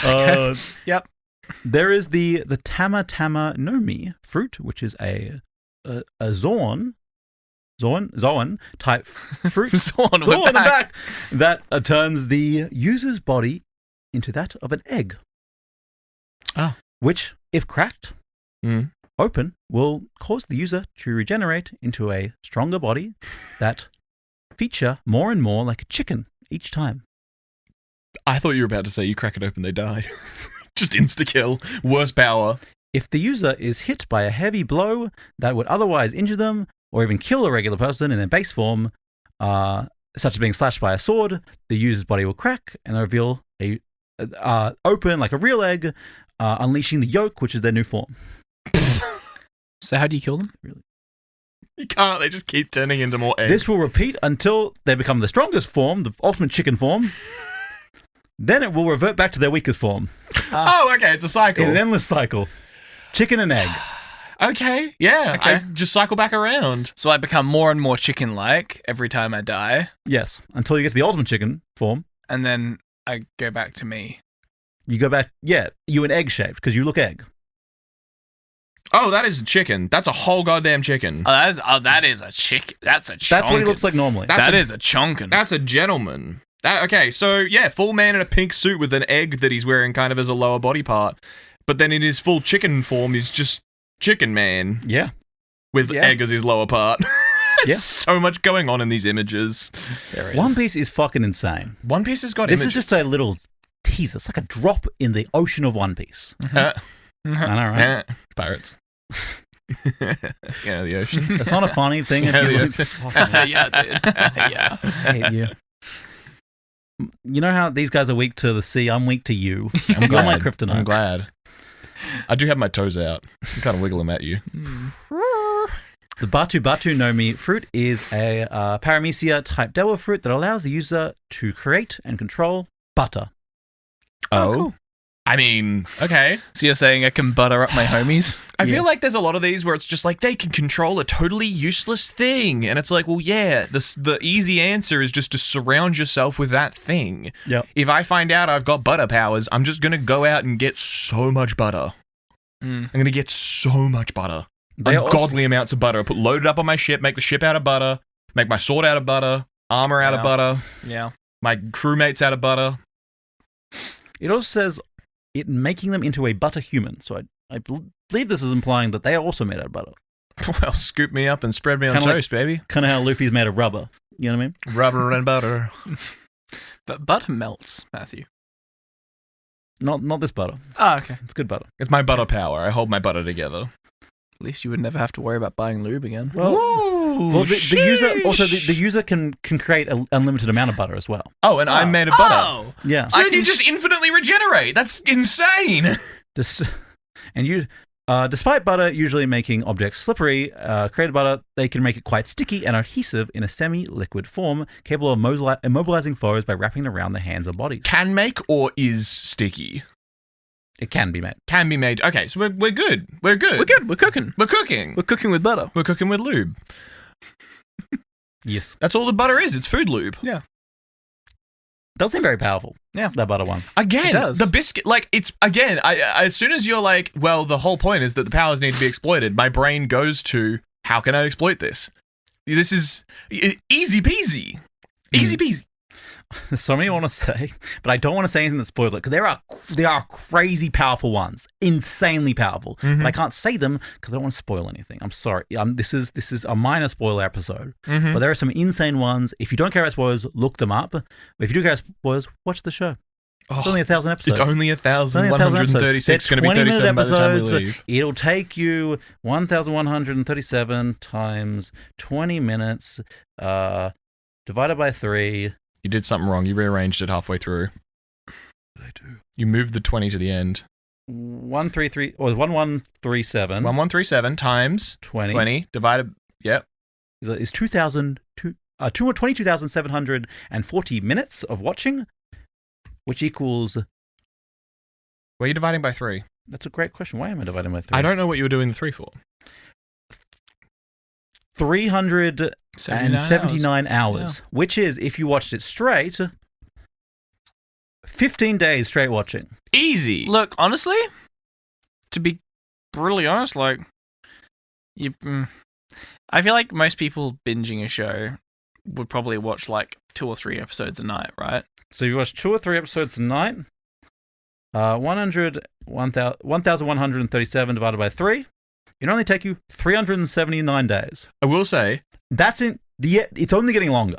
Yep. There is the Tama Tama Nomi fruit, which is a Zoan type fruit. Zorn, Zoan, we're I'm back. back. That turns the user's body into that of an egg. Ah. Which, if cracked Mm. open, will cause the user to regenerate into a stronger body that feature more and more like a chicken each time. I thought you were about to say you crack it open, they die. Just insta kill. Worst power. If the user is hit by a heavy blow that would otherwise injure them or even kill a regular person in their base form, such as being slashed by a sword, the user's body will crack and reveal a open like a real egg, unleashing the yolk, which is their new form. So how do you kill them? You can't. They just keep turning into more eggs. This will repeat until they become the strongest form, the ultimate chicken form. Then it will revert back to their weakest form Oh, okay. It's a cycle. in an endless cycle. Chicken and egg. Okay. Yeah. Okay. I just cycle back around. So I become more and more chicken-like every time I die, Yes, until you get to the ultimate chicken form. and then I go back to me. You go back, you an egg shaped because you look egg. Oh, that is a chicken. That's a whole goddamn chicken. That is a chick. That's a chonkin. That's what he looks like normally. That's That a- is a chonkin. That's a gentleman. Okay, so yeah, full man in a pink suit with an egg that he's wearing kind of as a lower body part. But then in his full chicken form, he's just chicken man Yeah. with Yeah. egg as his lower part. Yeah. So much going on in these images. There it One is. Piece is fucking insane. One Piece has got This images. is just a little teaser. It's like a drop in the ocean of One Piece. Uh, I know, right? Pirates. Yeah, the ocean. It's not a funny thing. If Yeah, you the look- ocean. Yeah, dude. Yeah. I hate you. You know how these guys are weak to the sea? I'm weak to you. You're my kryptonite. I'm glad. I do have my toes out. I'm kind of wiggle them at you. The Batu Batu no Mi fruit is a paramecia type devil fruit that allows the user to create and control butter. Oh, cool. I mean, okay. So you're saying I can butter up my homies? I feel like there's a lot of these where it's just like they can control a totally useless thing. And it's like, well, yeah, the easy answer is just to surround yourself with that thing. Yep. If I find out I've got butter powers, I'm just going to go out and get so much butter. I'm going to get so much butter. Ungodly amounts of butter. Put load it up on my ship, make the ship out of butter, make my sword out of butter, armor out of butter. Yeah. My crewmates out of butter. It also says it making them into a butter human. So I believe this is implying that they are also made out of butter. Well, scoop me up and spread me on Kinda toast, baby. Kind of how Luffy's made of rubber. You know what I mean? Rubber and butter. But butter melts, Matthew. Not this butter. Oh, okay. It's good butter. It's my butter power. I hold my butter together. At least you would never have to worry about buying lube again. Well, Ooh, the user also the user can create an unlimited amount of butter as well. Oh, and I'm made of butter. Oh! Yeah. So then you just infinitely regenerate. That's insane. Despite butter usually making objects slippery, created butter, they can make it quite sticky and adhesive in a semi-liquid form, capable of immobilizing foes by wrapping it around their hands or bodies. Can make or is sticky? It can be made. Can be made. Okay, so we're good. We're good. We're good. We're cooking. We're cooking. We're cooking with butter. We're cooking with lube. Yes. That's all the butter is. It's food lube. Yeah. Does seem very powerful. Yeah. That butter one. Again, It does. the biscuit, like, it's, again, as soon as you're like, well, the whole point is that the powers need to be exploited, my brain goes to, how can I exploit this? This is easy peasy. Easy peasy. There's so many I want to say, but I don't want to say anything that spoils it, because there are crazy powerful ones, insanely powerful, but I can't say them because I don't want to spoil anything. I'm sorry. This is a minor spoiler episode, but there are some insane ones. If you don't care about spoilers, look them up. If you do care about spoilers, watch the show. It's only 1,000 episodes. It's only 1,136. It's going to be 37 by the time we leave. It'll take you 1,137 times 20 minutes divided by 3. You did something wrong. You rearranged it halfway through. What did I do? You moved the 20 to the end. 133 or 1137. 1137 times 20 divided. Yep. Is 22,740 minutes of watching, which equals. What are you dividing by 3? That's a great question. Why am I dividing by 3? I don't know what you were doing the 3 for. 379 hours, which is, if you watched it straight, 15 days straight watching. Easy. Look, honestly, to be brutally honest, like, I feel like most people binging a show would probably watch like 2 or 3 episodes a night, right? So you watch 2 or 3 episodes a night. 1,137 divided by 3. It'll only take you 379 days. I will say, it's only getting longer.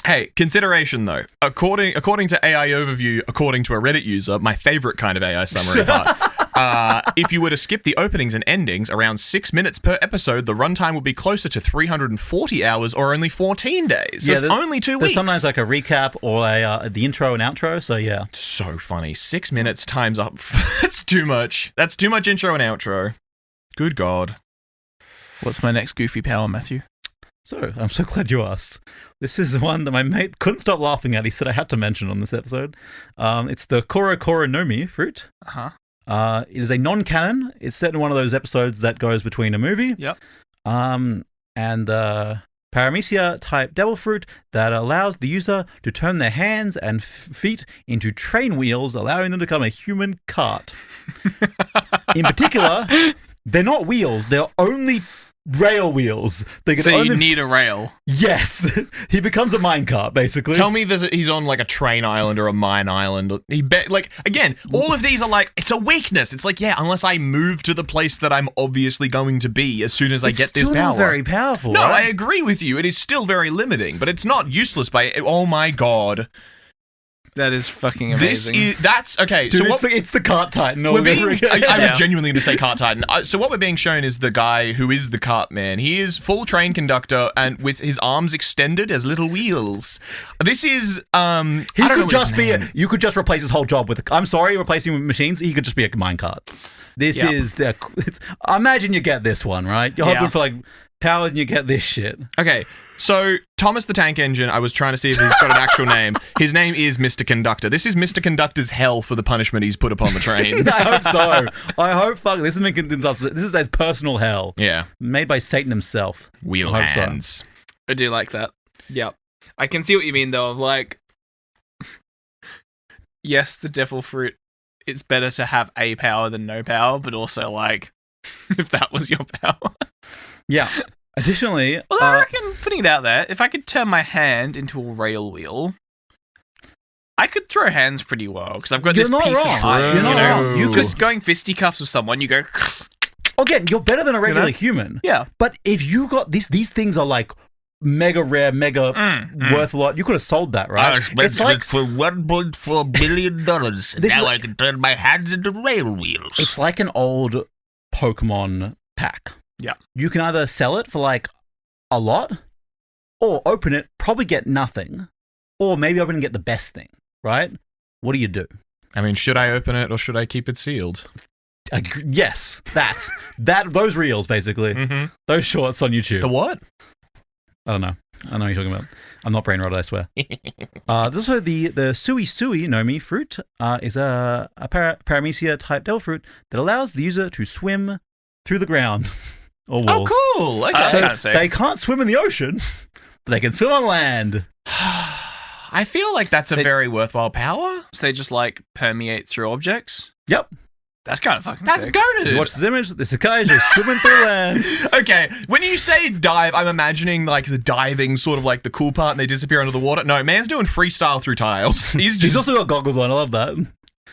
hey, consideration though. According to AI Overview, according to a Reddit user, my favorite kind of AI summary part, if you were to skip the openings and endings, around 6 minutes per episode, the runtime would be closer to 340 hours or only 14 days. So it's only 2 weeks. There's sometimes like a recap or the intro and outro, so yeah. So funny. 6 minutes times up. That's too much. That's too much intro and outro. Good God. What's my next goofy power, Matthew? So, I'm so glad you asked. This is one that my mate couldn't stop laughing at. He said I had to mention on this episode. It's the Koro Koro no Mi fruit. Uh-huh. It is a non-canon. It's set in one of those episodes that goes between a movie. Yep. And paramecia type devil fruit that allows the user to turn their hands and feet into train wheels, allowing them to become a human cart. In particular, they're not wheels. They're only rail wheels. You need a rail. Yes. He becomes a minecart, basically. Tell me he's on like a train island or a mine island. Again, all of these are like, it's a weakness. It's like, yeah, unless I move to the place that I'm obviously going to be as soon as I get this power. It's still very powerful, No, right? I agree with you. It is still very limiting, but it's not useless oh my God. That is fucking amazing. Dude, it's the cart titan. I was genuinely going to say cart titan. So what we're being shown is the guy who is the cart man. He is full train conductor and with his arms extended as little wheels. This is you could just replace his whole job with replacing with machines. He could just be a minecart. Imagine you get this one, right? You're hoping for like power than you get this shit. Okay, so Thomas the Tank Engine, I was trying to see if he's got an actual name. His name is Mr. Conductor. This is Mr. Conductor's hell for the punishment he's put upon the trains. I hope so. I hope this is his personal hell. Yeah. Made by Satan himself. Wheel I hope so. hands. I do like that. Yep. I can see what you mean, though, of like, yes, the devil fruit, it's better to have a power than no power, but also, like, if that was your power. Yeah. Additionally, Well, I reckon, putting it out there, if I could turn my hand into a rail wheel, I could throw hands pretty well, because I've got You're this not piece wrong. of iron, You're not wrong. You You just going fisticuffs with someone, you go... again, you're better than a regular human. Yeah. But if you got these things are like mega rare, mega worth a lot. You could have sold that, right? It's like for $1.4 billion. Now I can turn my hands into rail wheels. It's like an old Pokemon pack. Yeah. You can either sell it for like a lot, or open it, probably get nothing, or maybe open and get the best thing, right? What do you do? I mean, should I open it or should I keep it sealed? Yes, those reels basically, those shorts on YouTube. The what? I don't know. I know what you're talking about. I'm not brain rotted, I swear. There's also the Sui Sui Nomi fruit is a paramecia type devil fruit that allows the user to swim through the ground or walls. Oh, cool. Okay. So they can't swim in the ocean, but they can swim on land. I feel like that's a very worthwhile power. So they just, like, permeate through objects? Yep. That's kind of fucking That's sick. goated. Watch this image. This guy is just swimming through land. Okay, when you say dive, I'm imagining like the diving, sort of like the cool part, and they disappear under the water. No, man's doing freestyle through tiles. He's also got goggles on. I love that.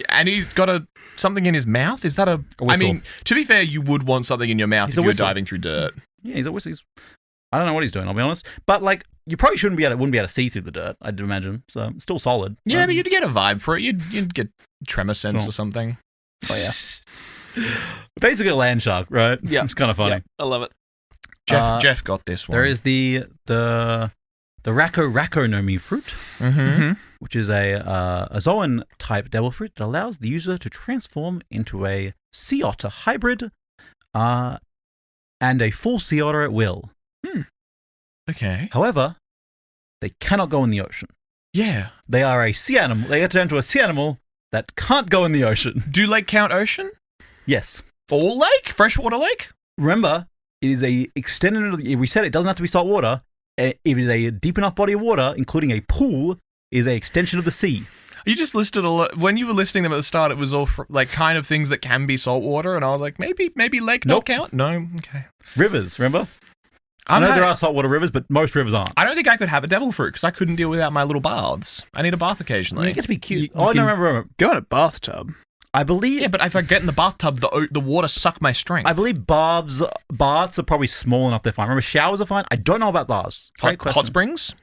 And he's got something in his mouth. Is that a whistle. I mean, to be fair, you would want something in your mouth if you were diving through dirt. Yeah, he's always. I don't know what he's doing. I'll be honest. But like, you probably wouldn't be able to see through the dirt. I'd imagine. So it's still solid. Yeah, but you'd get a vibe for it. You'd get tremor sense or something. Oh yeah. Basically a land shark, right? Yeah. It's kind of funny. Yeah, I love it. Jeff got this one. There is the Rako Rako Nomi fruit, which is a Zoan type devil fruit that allows the user to transform into a sea otter hybrid and a full sea otter at will. Okay. However, they cannot go in the ocean. Yeah. They are a sea animal. They get turned into a sea animal that can't go in the ocean. Do lake count ocean? Yes. All lake? Freshwater lake? Remember, it is a extended. We said it doesn't have to be salt water. If it is a deep enough body of water, including a pool, is an extension of the sea. You just listed a lot. When you were listing them at the start, it was all like kind of things that can be saltwater, and I was like, maybe lake not count. No, okay. Rivers, remember? I know there are saltwater rivers, but most rivers aren't. I don't think I could have a devil fruit because I couldn't deal without my little baths. I need a bath occasionally. You get to be cute. You I don't remember. Go in a bathtub. I believe. Yeah, but if I get in the bathtub, the water suck my strength. I believe baths are probably small enough they're fine. Remember, showers are fine. I don't know about baths. Great question. Hot springs?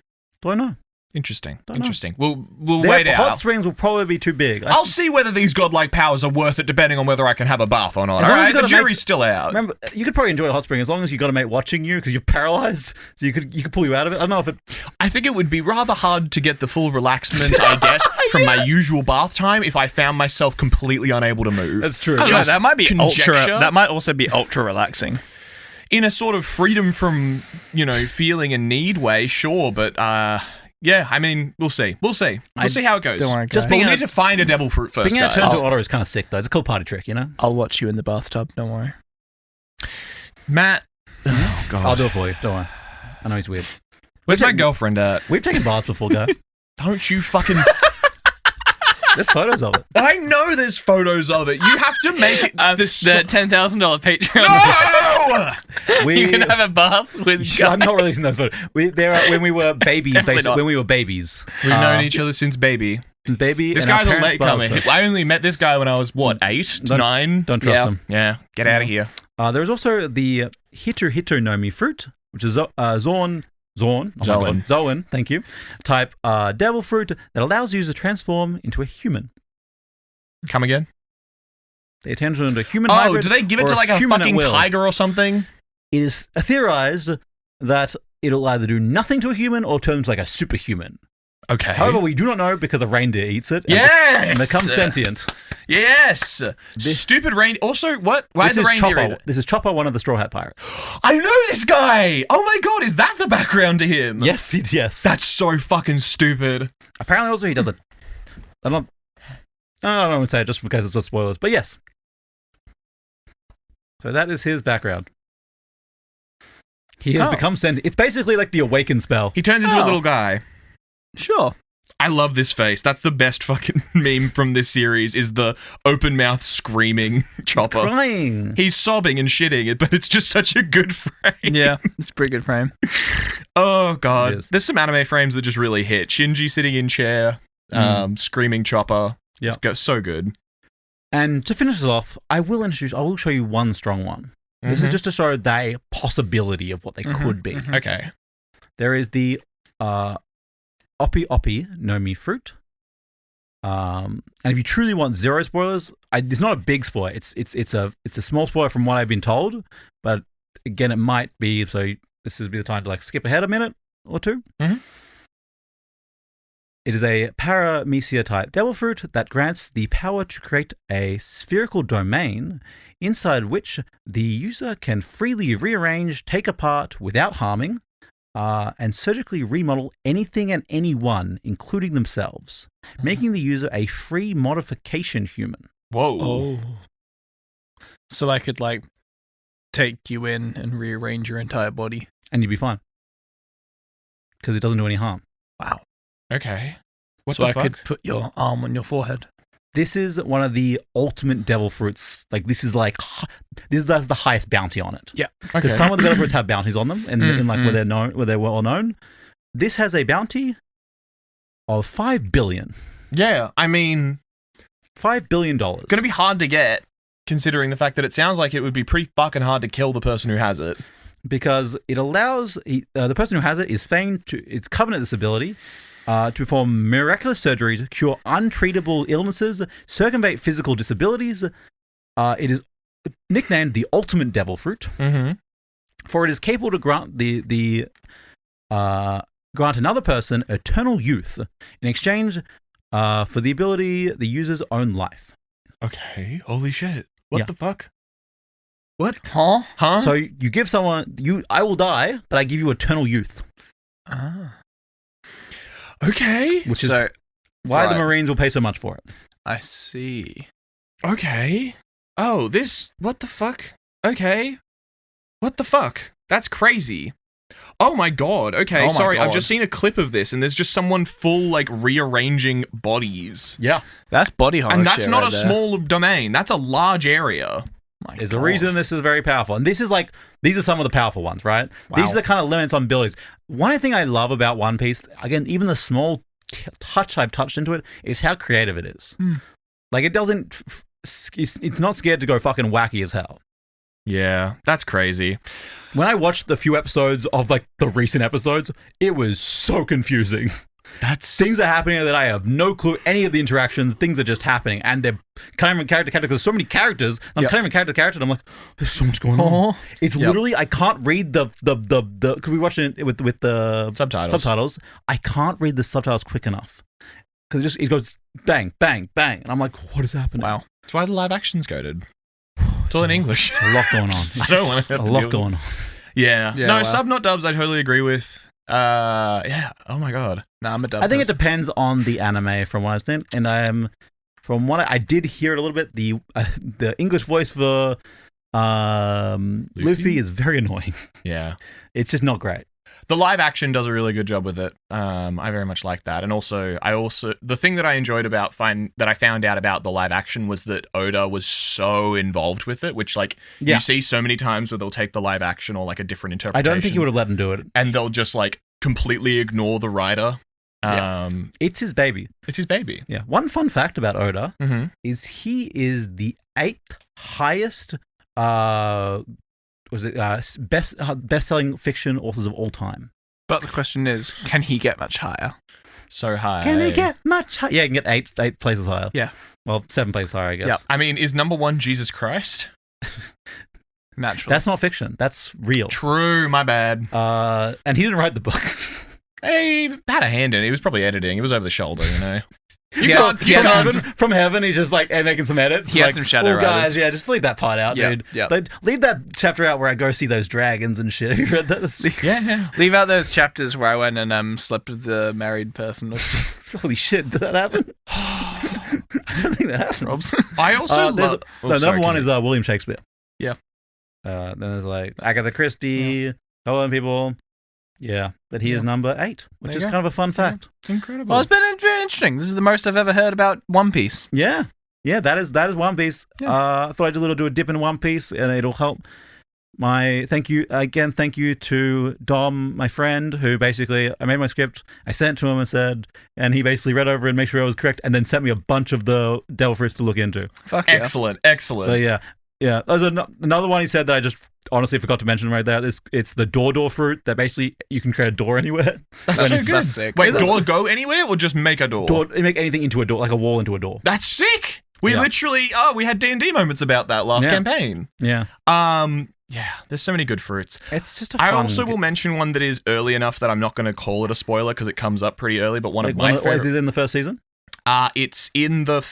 Do I know? Interesting. Don't know. Interesting. We'll wait it Hot out. springs will probably be too big. I'll see whether these godlike powers are worth it, depending on whether I can have a bath or not. As All long as right, you the got a jury's mate- still out. Remember, you could probably enjoy a hot spring as long as you got a mate watching you because you're paralyzed, so you could pull you out of it. I don't know if it. I think it would be rather hard to get the full relaxment I get from my usual bath time if I found myself completely unable to move. That's true. I don't know, that might be conjecture. That might also be ultra relaxing. In a sort of freedom from, feeling and need way, sure, but yeah, I mean, we'll see. We'll see how it goes. Don't worry, Just guys. we need to find a devil fruit first, Being able guys. to turn into an otter is kind of sick, though. It's a cool party trick, you know? I'll watch you in the bathtub. Don't worry. Matt. Oh, God. I'll do it for you. Don't worry. I know he's weird. Where's my girlfriend at? We've taken baths before, guy. Don't you fucking... There's photos of it. I know there's photos of it. You have to make it... The $10,000 Patreon. No! You can have a bath with I'm not releasing those photos. When we were babies, Definitely basically. not. When we were babies. We've known each other since baby. Baby. This and our guy's a parents' latecomer. baths. I only met this guy when I was, 8, 9? Don't trust him. Yeah, get out of here. There's also the Hito Nomi fruit, which is Zoan, thank you, type devil fruit that allows you to transform into a human. Come again? They turn into a human Oh, hybrid. do they give it or to like a human at fucking will. tiger or something? It is theorized that it'll either do nothing to a human or turn into like a superhuman. Okay. However, we do not know because a reindeer eats it and becomes sentient. Yes. Stupid reindeer. Also, what? Why This is the is reindeer Chopper. eat it? This is Chopper, one of the Straw Hat Pirates. I know this guy. Oh my god, is that the background to him? Yes, yes. That's so fucking stupid. Apparently, also he does it. I don't want to say it just because it's spoilers, but yes. So that is his background. He has become sentient. It's basically like the awaken spell. He turns into a little guy. Sure. I love this face. That's the best fucking meme from this series is the open mouth screaming Chopper. He's crying. He's sobbing and shitting, but it's just such a good frame. Yeah, it's a pretty good frame. Oh, God. It is. There's some anime frames that just really hit. Shinji sitting in chair, screaming Chopper. Yeah. It's so good. And to finish this off, I will show you one strong one. This is just to show the possibility of what they could be. Okay. There is the Oppi Oppi no Mi fruit. And if you truly want zero spoilers, it's not a big spoiler. It's a small spoiler from what I've been told. But again, it might be, so this would be the time to like skip ahead a minute or two. Mm-hmm. It is a paramecia type devil fruit that grants the power to create a spherical domain inside which the user can freely rearrange, take apart without harming, and surgically remodel anything and anyone, including themselves, making the user a free modification human. Whoa. Oh. So I could like take you in and rearrange your entire body. And you'd be fine. Because it doesn't do any harm. Wow. Okay. What so the I fuck? could put your arm on your forehead. This is one of the ultimate devil fruits. Like, this is the highest bounty on it. Yeah. Okay. Because some of the devil fruits have bounties on them, and where they're well known. This has a bounty of $5 billion. Yeah, I mean, $5 billion. going to be hard to get, considering the fact that it sounds like it would be pretty fucking hard to kill the person who has it. Because it allows the person who has it is famed to it's covenant this ability to perform miraculous surgeries, cure untreatable illnesses, circumvent physical disabilities. It is nicknamed the ultimate devil fruit, for it is capable to grant grant another person eternal youth in exchange for the ability the user's own life. Okay, holy shit. What the fuck? What? Huh? So you give someone I will die, but I give you eternal youth. Okay. Which is why the Marines will pay so much for it. I see. Okay. Oh, what the fuck? Okay. What the fuck? That's crazy. Oh my god. Okay, Oh my sorry. I've God. just seen a clip of this and there's just someone full like rearranging bodies. Yeah. That's body horror. And that's shit not right a there. small domain. That's a large area. My There's a God. reason this is very powerful. And these are some of the powerful ones, right? Wow. These are the kind of limits on abilities. One thing I love about One Piece, again, even the small touch I've touched into it, is how creative it is. Like, it doesn't, it's not scared to go fucking wacky as hell. Yeah, that's crazy. When I watched the few episodes of, like, the recent episodes, it was so confusing. Things are happening that I have no clue. Any of the interactions, things are just happening, and they're kind of character. Because there's so many characters. I'm kind of character, and I'm like, there's so much going on. It's literally I can't read the because we watched it with the subtitles. I can't read the subtitles quick enough because it goes bang, bang, bang, and I'm like, what is happening? Wow. That's why the live action's goaded. It's all in English. There's a lot going on. I don't want to have a to lot deal going on. Yeah. Yeah, No, wow. sub not dubs. I totally agree with. Yeah. Oh my god. Nah, I'm a dub. I think it person. depends on the anime from what I understand, and from what I did hear it a little bit. The English voice for Luffy is very annoying. Yeah. It's just not great. The live action does a really good job with it. I very much like that, and also the thing that I enjoyed about that I found out about the live action was that Oda was so involved with it, which you see so many times where they'll take the live action or like a different I interpretation. don't think he would have let him do it. and they'll just like completely ignore the writer. It's his baby. It's his baby. Yeah. One fun fact about Oda Mm-hmm. is he is the 8th highest best-selling fiction authors of all time. But the question is, can he get much higher? So high. Can he get much higher? Yeah, he can get eight places higher. Yeah. Well, 7 places higher, I guess. Yeah. I mean, is number one Jesus Christ? Naturally. That's not fiction. That's real. True. My bad. And he didn't write the book. He had a hand in it. He was probably editing. It was over the shoulder, you know. From heaven, he's just like making some edits. He had some shadow guys, writers. yeah, just leave that part out, dude. Leave that chapter out where I go see those dragons and shit. Have you read that? Yeah. Leave out those chapters where I went and slept with the married person. Holy shit, did that happen? I don't think that happened. Robs. I also love... number one is William Shakespeare. Yeah. Then there's like Agatha Christie, Hello people. Yeah, but he is number 8, which is kind of a fun fact. It's incredible. Well, it's been very interesting. This is the most I've ever heard about One Piece. Yeah, that is One Piece. Yeah. I thought I'd do a dip in One Piece, and it'll help. Thank you to Dom, my friend, who basically, I made my script, I sent it to him and he basically read over and made sure I was correct, and then sent me a bunch of the devil fruits to look into. Fuck yeah. Excellent. So yeah. There's another one he said that I just honestly forgot to mention right there. It's the door fruit that basically you can create a door anywhere. That's so good. That's sick. Wait, door go anywhere or just make a door? Make anything into a door, like a wall into a door. That's sick. We literally, we had D&D moments about that last campaign. Yeah. Yeah, there's so many good fruits. It's just I also will mention one that is early enough that I'm not going to call it a spoiler because it comes up pretty early, but one of my favorites. Is it in the first season? It's in the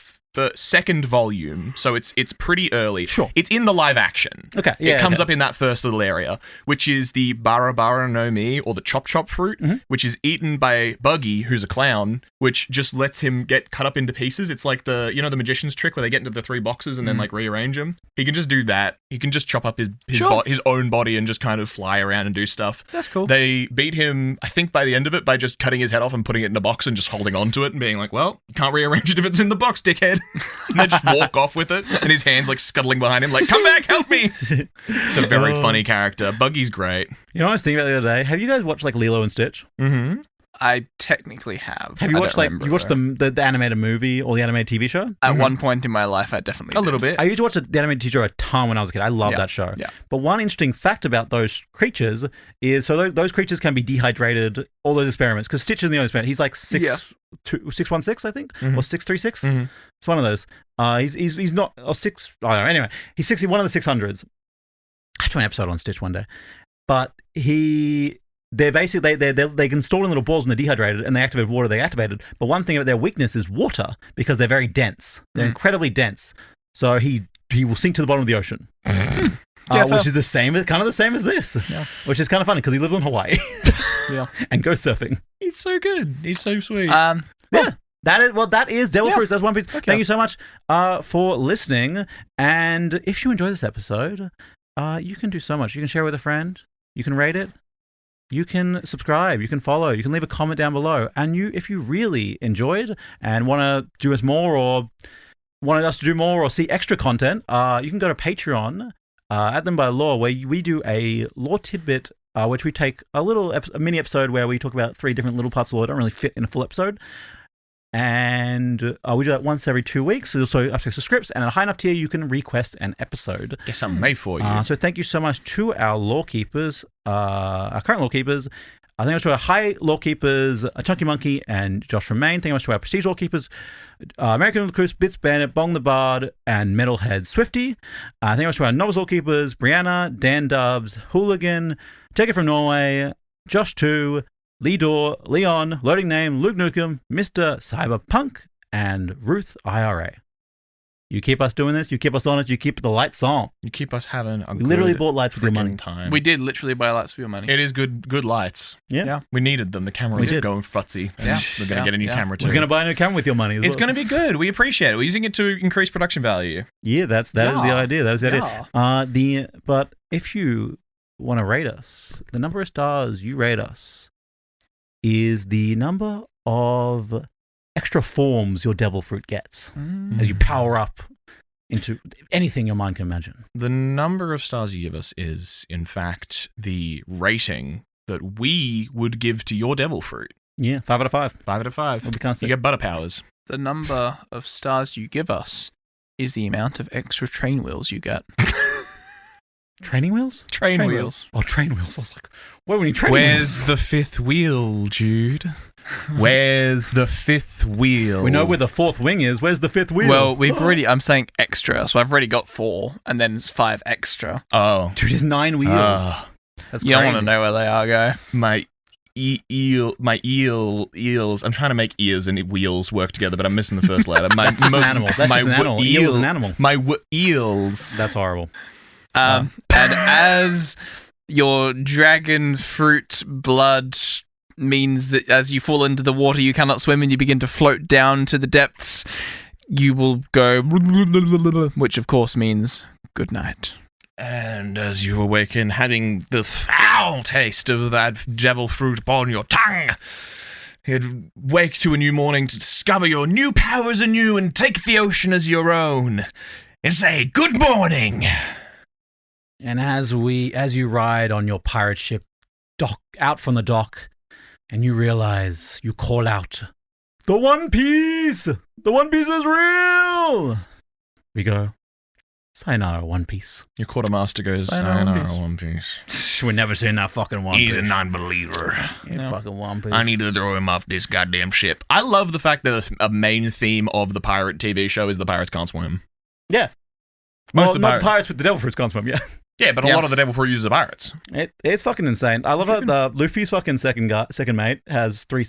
second volume, so it's pretty early. Sure. It's in the live action. Okay, yeah. It comes up in that first little area, which is the Bara no Mi, or the Chop fruit, which is eaten by Buggy, who's a clown, which just lets him get cut up into pieces. It's like the magician's trick where they get into the 3 boxes and then like rearrange them. He can just do that. He can just chop up his own body and just kind of fly around and do stuff. That's cool. They beat him, I think, by the end of it by just cutting his head off and putting it in a box and just holding on to it and being like, well, you can't rearrange it if it's in the box, dickhead. And they just walk off with it, and his hand's like scuttling behind him, like, come back, help me. It's a very funny character. Buggy's great. You know what I was thinking about the other day? Have you guys watched like Lilo and Stitch? Mm-hmm. I technically have. Have you watched the animated movie or the animated TV show? At one point in my life, I definitely did. A little bit. I used to watch the animated TV show a ton when I was a kid. I love that show. Yeah. But one interesting fact about those creatures is those creatures can be dehydrated, all those experiments, because Stitch is the only experiment. He's like 616, I think, or 636. It's one of those. He's not, or 6, I don't know. Anyway, he's 61 of the 600s. I have to do an episode on Stitch one day. But they're basically, they can store in little balls and they're dehydrated, and they activate water, they activated. But one thing about their weakness is water, because they're very dense. They're incredibly dense. So he will sink to the bottom of the ocean. Which is kind of the same as this. Which is kind of funny, because he lives in Hawaii. And goes surfing. He's so good. He's so sweet. That is Devil Fruits. That's One Piece. Okay. Thank you so much for listening. And if you enjoy this episode, you can do so much. You can share it with a friend. You can rate it. You can subscribe, you can follow, you can leave a comment down below. And if you really enjoyed and want to do us more, or wanted us to do more, or see extra content, you can go to Patreon, at Them by Law, where we do a law tidbit, which we take a mini episode where we talk about 3 different little parts of law that don't really fit in a full episode. And we do that once every 2 weeks. So also access to scripts, and at a high enough tier, you can request an episode. Get something made for you. So thank you so much to our law-keepers, our current law-keepers. Thank you much to our high law-keepers, Chunky Monkey and Josh from Maine. Thank you much to our prestige law-keepers, American Recluse, Bits Bandit, Bong the Bard, and Metalhead Swifty. Thank you much to our novice law-keepers, Brianna, Dan Dubs, Hooligan, Take It From Norway, Josh 2, Lee Dorr, Leon, Loading Name, Luke Nukem, Mr. Cyberpunk, and Ruth IRA. You keep us doing this, you keep us honest, you keep the lights on. You keep us having a We literally bought lights with your money. time. We did literally buy lights for your money. It is good lights. Yeah. We needed them. The camera was going futzy. Yeah. We're going to get a new camera too. We're going to buy a new camera with your money as well. It's going to be good. We appreciate it. We're using it to increase production value. Yeah, that is the idea. That is the idea. But if you want to rate us, the number of stars you rate us is the number of extra forms your devil fruit gets as you power up into anything your mind can imagine. The number of stars you give us is, in fact, the rating that we would give to your devil fruit. Yeah, 5 out of 5. 5 out of 5. We'll be kind of you get butter powers. The number of stars you give us is the amount of extra train wheels you get. Training wheels? Train wheels. Oh, train wheels. I was like, where were you training wheels? Where's the 5th wheel, Jude? Where's the 5th wheel? We know where the 4th wing is. Where's the 5th wheel? Well, I'm saying extra, so I've already got 4, and then it's 5 extra. Oh. Dude, it's 9 wheels. That's you don't want to know where they are, guy. Mate, eels. I'm trying to make ears and wheels work together, but I'm missing the first letter. That's just an animal. That's just an animal. Eel is an animal. Eels. That's horrible. And as your dragon fruit blood means that as you fall into the water, you cannot swim and you begin to float down to the depths, you will go, which of course means good night. And as you awaken, having the foul taste of that devil fruit upon your tongue, you'd wake to a new morning to discover your new powers anew and take the ocean as your own and say, good morning. And as you ride on your pirate ship out from the dock, and you realize, you call out, the One Piece! The One Piece is real! We go, sayonara, One Piece. Your quartermaster goes, sayonara, One Piece. We're never seeing that fucking One Piece. He's a non-believer. Fucking One Piece. I need to throw him off this goddamn ship. I love the fact that a main theme of the pirate TV show is the pirates can't swim. Yeah. Most Well, of the not pirates with the devil fruits can't swim, yeah. Yeah, but a lot of the devil fruit users are pirates. It's fucking insane. I love how the Luffy's fucking second mate has three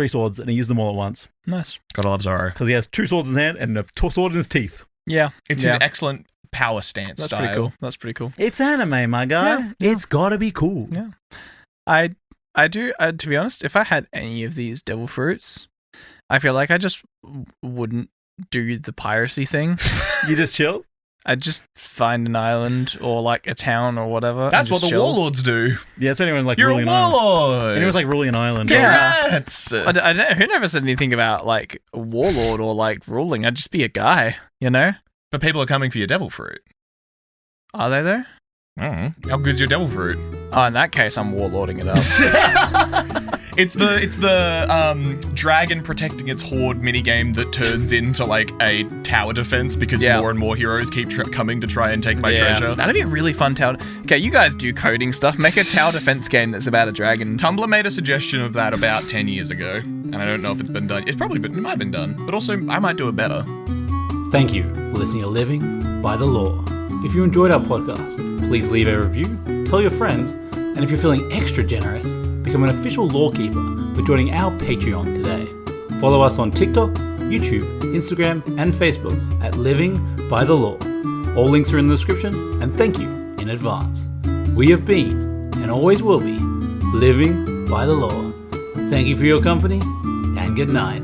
swords and he uses them all at once. Nice. Gotta love Zoro. Because he has 2 swords in his hand and a sword in his teeth. Yeah. It's his excellent power stance That's style. pretty cool. That's pretty cool. It's anime, my guy. Yeah. It's gotta be cool. Yeah. I do, to be honest, if I had any of these devil fruits, I feel like I just wouldn't do the piracy thing. You just chill? I'd just find an island or like a town or whatever. That's and what just the chill. warlords do. Yeah, it's anyone like You're ruling a an island. warlord. Anyone's like ruling an island. Yeah. Congrats. Who never said anything about like a warlord or like ruling? I'd just be a guy, you know? But people are coming for your devil fruit. Are they though? I don't know. How good's your devil fruit? Oh, in that case, I'm warlording it up. It's the dragon protecting its horde minigame that turns into like a tower defense because more and more heroes keep coming to try and take my treasure. That'd be a really fun tower. Okay, you guys do coding stuff. Make a tower defense game that's about a dragon. Tumblr made a suggestion of that about 10 years ago, and I don't know if it's been done. It might have been done, but also I might do it better. Thank you for listening to Living by the Law. If you enjoyed our podcast, please leave a review, tell your friends, and if you're feeling extra generous, become an official lawkeeper by joining our Patreon today. Follow us on TikTok, YouTube, Instagram, and Facebook at Living by the Law. All links are in the description, and thank you in advance. We have been, and always will be, Living by the Law. Thank you for your company, and good night.